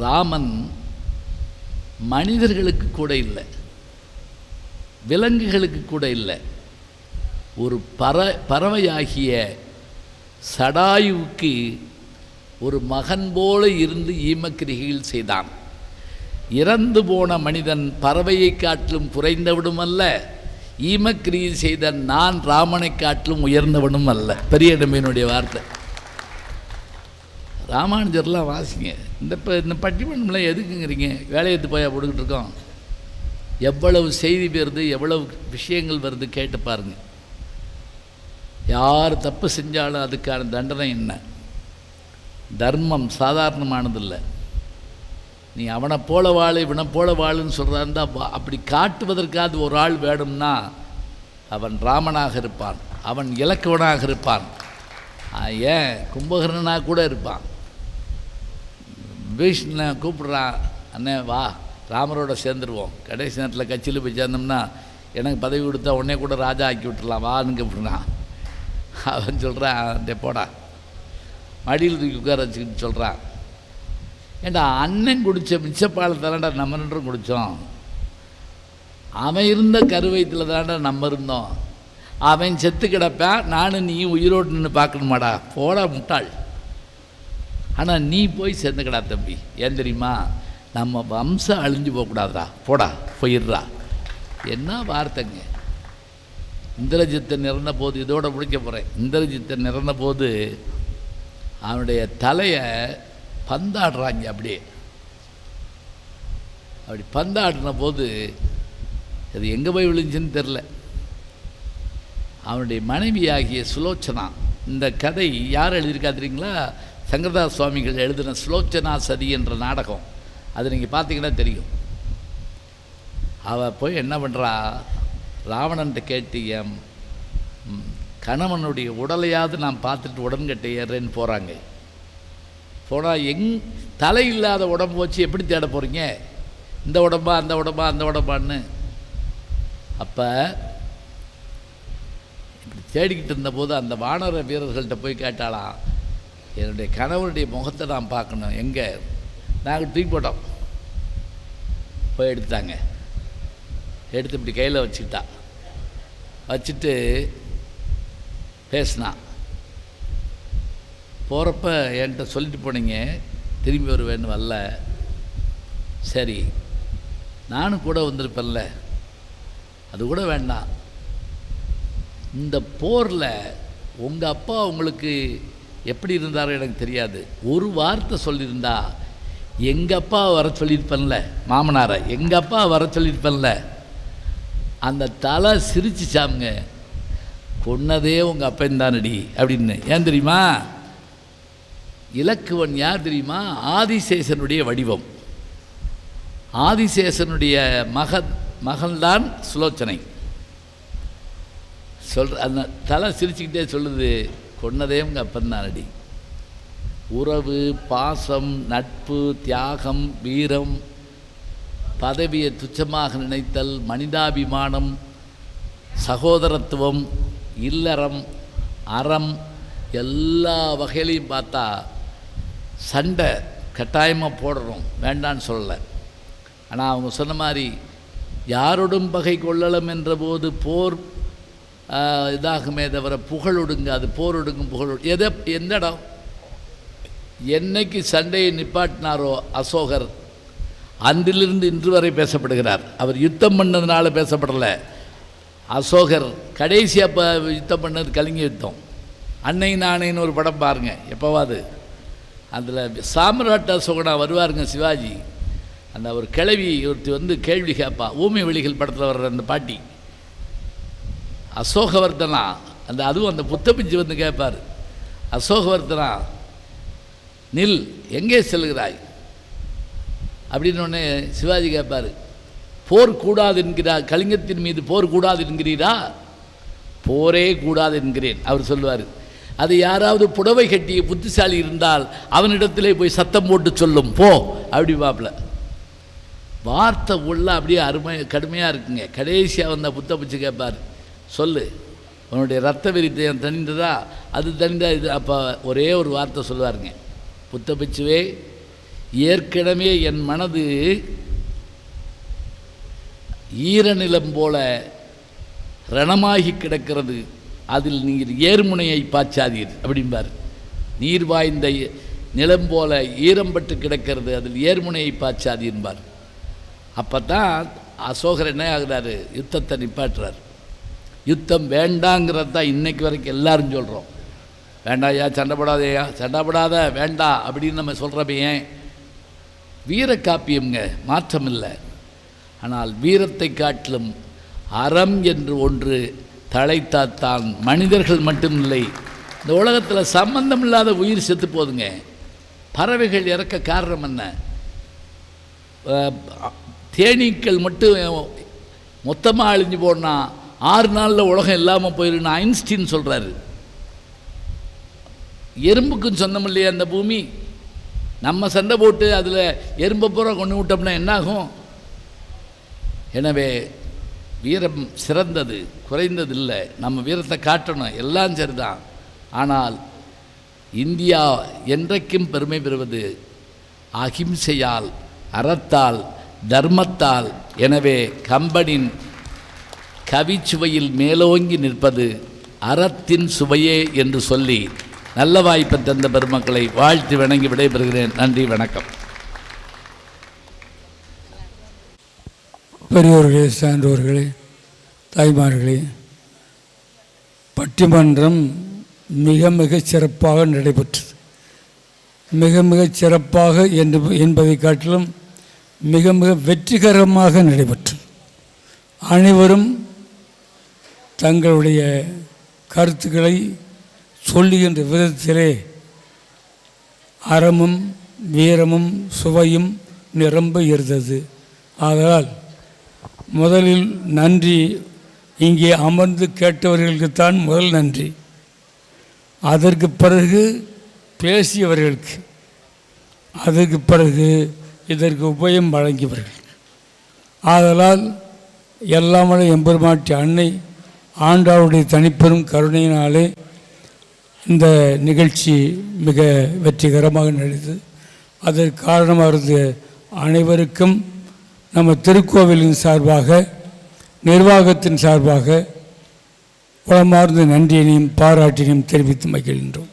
[SPEAKER 1] ராமன் மனிதர்களுக்கு கூட இல்லை, விலங்குகளுக்கு கூட இல்லை, ஒரு பறவையாகிய சடாயுவுக்கு ஒரு மகன் போல இருந்து ஈமக்கிரிகைகள் செய்தான். இறந்து போன மனிதன் பறவையை காட்டிலும் குறைந்தவிடும் அல்ல, ஈமக்கிரியை செய்த நான் ராமனை காட்டிலும் உயர்ந்தவனும் அல்ல. பெரிய நம்பியினுடைய வார்த்தை. ராமானுஜர்லாம் வாசிங்க. இந்த பட்டிமன்றம்லாம் எதுக்குங்கிறீங்க? வேலையத்து போய் போட்டுக்கிட்டு இருக்கோம். எவ்வளவு செய்தி வருது, எவ்வளவு விஷயங்கள் வருது கேட்டு பாருங்கள். யார் தப்பு செஞ்சாலும் அதுக்கான தண்டனை என்ன? தர்மம் சாதாரணமானதில்லை. நீ அவனை போல வாழு, இவனை போல வாழுன்னு சொல்கிறாருந்தா அப்படி காட்டுவதற்காவது ஒரு ஆள் வேணும்னா அவன் ராமனாக இருப்பான், அவன் இலக்குவனாக இருப்பான், ஏன் கும்பகர்ணனாக கூட இருப்பான். விபீஷணனை கூப்பிட்றான், அண்ணே வா ராமரோட சேர்ந்துருவோம், கடைசி நேரத்தில் கட்சியில் போய் சேர்ந்தோம்னா எனக்கு பதவி கொடுத்தா உடனே கூட ராஜா ஆக்கி விட்டுடலாம் வான்னு கூப்பிட்றான். அவன் சொல்கிறான், போடா மடியில் தூக்கி உட்கார வச்சுக்கிட்டு சொல்கிறான், ஏண்டா அண்ணன் குடித்த மிச்சப்பால் தானடா நம்ம 2 குடித்தோம், அவன் இருந்த கருவயத்தில் தாண்டா நம்ம இருந்தோம், அவன் செத்து கிடப்பான், நானும் நீ உயிரோடு நின்று பார்க்கணுமாடா, போடா முட்டாள். ஆனால் நீ போய் சேர்ந்துக்கடா தம்பி, ஏன் தெரியுமா? நம்ம வம்சம் அழிஞ்சு போகக்கூடாதா, போடா போயிடுறா. என்ன வார்த்தைங்க. இந்திரஜித்தன் இறந்த போது, இதோட முடிக்க போகிறேன், இந்திரஜித்தன் இறந்த போது அவனுடைய தலையை பந்தாடுறாங்க. அப்படியே அப்படி பந்தாடின போது அது எங்கே போய் விழுந்துச்சுன்னு தெரில. அவனுடைய மனைவியாகிய சுலோச்சனா, இந்த கதை யார் எழுதியிருக்கா தெரியுங்களா? சங்கரதாஸ் சுவாமிகள் எழுதின சுலோச்சனா சதி என்ற நாடகம். அது நீங்கள் பார்த்தீங்கன்னா தெரியும். அவள் போய் என்ன பண்ணுறா, ராவணன்ட்ட கேட்டு என் கணவனுடைய உடலையாவது நான் பார்த்துட்டு உடன்கட்டை ஏறேன்னு போகிறாங்க. போனால் தலை இல்லாத உடம்பு வச்சு எப்படி தேட போகிறீங்க? இந்த உடம்பா அந்த உடம்பா அந்த உடம்பான்னு. அப்போ இப்படி தேடிக்கிட்டு இருந்தபோது அந்த வானர வீரர்கள்ட்ட போய் கேட்டாலாம், என்னுடைய கணவனுடைய முகத்தை நான் பார்க்கணும், எங்கே? நாங்கள் தூக்கி போட்டோம். போய் எடுத்தாங்க. எடுத்து இப்படி கையில் வச்சுக்கிட்டா, வச்சுட்டு பேசினான். போகிறப்ப என்கிட்ட சொல்லிட்டு போனீங்க திரும்பி வருவேன்னு வரல, சரி, நானும் கூட வந்திருப்பேன்ல, அது கூட வேண்டாம். இந்த போரில் உங்கள் அப்பா உங்களுக்கு எப்படி இருந்தாரோ எனக்கு தெரியாது. ஒரு வார்த்தை சொல்லியிருந்தா எங்கள் அப்பா வர சொல்லியிருப்பேன்ல, மாமனாரை எங்கள் அப்பா வர சொல்லியிருப்பேன்ல, அந்த தலை சிரிச்சிச்சாமுங்க, கொன்னதே உங்கள் அப்பன் தானடி அப்படின்னு. ஏன் தெரியுமா? இலக்குவன் யார் தெரியுமா? ஆதிசேஷனுடைய வடிவம். ஆதிசேஷனுடைய மகன்தான் சுலோச்சனை. அந்த தலை சிரிச்சுக்கிட்டே சொல்லுது, கொன்னதே உங்கள் அப்பன் தானடி. உறவு, பாசம், நட்பு, தியாகம், வீரம், பதவியை துச்சமாக நினைத்தல், மனிதாபிமானம், சகோதரத்துவம், இல்லறம், அறம், எல்லா வகையிலையும் பார்த்தா சண்டை கட்டாயமாக போடுறோம், வேண்டான்னு சொல்லலை. ஆனால் அவங்க சொன்ன மாதிரி யாரோடும் பகை கொள்ளலம் என்ற போது போர் இதாகுமே தவிர புகழ் ஒடுங்க, அது போர் ஒடுங்கும் புகழ் எந்த இடம் என்னைக்கு சண்டையை நிப்பாட்டினாரோ அசோகர், அன்றிலிருந்து இன்று வரை பேசப்படுகிறார். அவர் யுத்தம் பண்ணதுனால பேசப்படலை. அசோகர் கடைசியாக யுத்தம் பண்ணது கலிங்க யுத்தம். அன்னை நானேன்னு ஒரு படம் பாருங்கள் எப்போவாது, அதில் சாம்ராட் அசோகனா வருவாருங்க சிவாஜி. அந்த ஒரு கிழவி ஒருத்தி கேள்வி கேட்பா, ஊமை வெளிகள் படத்தில் வர்ற அந்த பாட்டி அசோகவர்தனா. அதுவும் அந்த புத்தபிஞ்சு கேட்பார், அசோகவர்தனா நில், எங்கே செல்கிறாய் அப்படின்னு ஒன்று சிவாஜி கேட்பார். போர் கூடாது என்கிறார், கலிங்கத்தின் மீது போர் கூடாது என்கிறீரா? போரே கூடாது என்கிறேன் அவர் சொல்லுவார். அது யாராவது புடவை கட்டிய புத்திசாலி இருந்தால் அவனிடத்திலே போய் சத்தம் போட்டு சொல்லும், போ அப்படி பாப்பில். வார்த்தை உள்ள அப்படியே கடுமையாக இருக்குங்க. கடைசியாக வந்த புத்தபிச்சு கேட்பார், சொல்லு உன்னுடைய ரத்த வெறித்தயம் தணிந்ததா? அது தணிந்தா இது. அப்போ ஒரே ஒரு வார்த்தை சொல்லுவாருங்க, புத்தபிச்சுவே, ஏற்கனவே என் மனது ஈரநிலம் போல ரணமாகி கிடக்கிறது, அதில் நீர் ஏர்முனையை பாய்ச்சாதீர் அப்படிம்பார். நீர் வாய்ந்த நிலம் போல ஈரம்பட்டு கிடக்கிறது, அதில் ஏர்முனையை பாய்ச்சாதீர்பார். அப்போ தான் அசோகர் என்ன ஆகுறாரு, யுத்தத்தை நிப்பாட்டுறார். யுத்தம் வேண்டாங்கிறது தான் இன்றைக்கு வரைக்கும் எல்லாரும் சொல்கிறோம். வேண்டாயா, சண்டை போடாதையா, சண்டை போடாத, வேண்டாம் அப்படின்னு நம்ம சொல்கிறப்ப ஏன்? வீர காப்பியம்ங்க, மாற்றம் இல்லை. ஆனால் வீரத்தை காட்டிலும் அறம் என்று ஒன்று தழைத்தாத்தான் மனிதர்கள் மட்டுமில்லை, இந்த உலகத்தில் சம்பந்தம் இல்லாத உயிர் செத்து போதுங்க. பறவைகள் இறக்க காரணம் என்ன? தேனீக்கள் மட்டும் மொத்தமாக அழிஞ்சு போனால் 6 நாளில் உலகம் இல்லாமல் போயிடுன்னு ஐன்ஸ்டீன் சொல்கிறாரு. எறும்புக்கும் சொந்தம் இல்லையா அந்த பூமி? நம்ம சண்டை போட்டு அதில் எறும்பை பூரா கொண்டு விட்டோம்னா என்னாகும்? எனவே வீரம் சிறந்தது, குறைந்தது இல்லை. நம்ம வீரத்தை காட்டணும், எல்லாம் சரிதான். ஆனால் இந்தியா என்றைக்கும் பெருமை பெறுவது அகிம்சையால், அறத்தால், தர்மத்தால். எனவே கம்பனின் கவிச்சுவையில் மேலோங்கி நிற்பது அறத்தின் சுவையே என்று சொல்லி நல்ல வாய்ப்பை தந்த பெருமக்களை வாழ்த்து வணங்கி விடைபெறுகிறேன். நன்றி, வணக்கம்.
[SPEAKER 2] பெரியோர்களே, சான்றோர்களே, தாய்மார்களே, பட்டிமன்றம் மிக மிகச் சிறப்பாக நடைபெற்றது. மிக மிகச் சிறப்பாக என்பதை காட்டிலும் மிக மிக வெற்றிகரமாக நடைபெற்றது. அனைவரும் தங்களுடைய கருத்துக்களை சொல்லுகின்ற விதத்திலே அறமும் வீரமும் சுவையும் நிரம்ப இருந்தது. ஆதலால் முதலில் நன்றி இங்கே அமர்ந்து கேட்டவர்களுக்குத்தான் முதல் நன்றி. அதற்கு பிறகு பேசியவர்களுக்கு, அதற்கு பிறகு இதற்கு உபயம் வழங்கியவர்கள். ஆதலால் எல்லாமலை எம்பெருமாட்டி அன்னை ஆண்டாளுடைய தனிப்பெரும் கருணையினாலே இந்த நிகழ்ச்சி மிக வெற்றிகரமாக நடந்தது. அதற்கு காரணமாக இருந்த அனைவருக்கும் நம்ம திருக்கோவிலின் சார்பாக, நிர்வாகத்தின் சார்பாக உளமார்ந்த நன்றியினையும் பாராட்டினையும் தெரிவித்து மகிழ்கின்றோம்.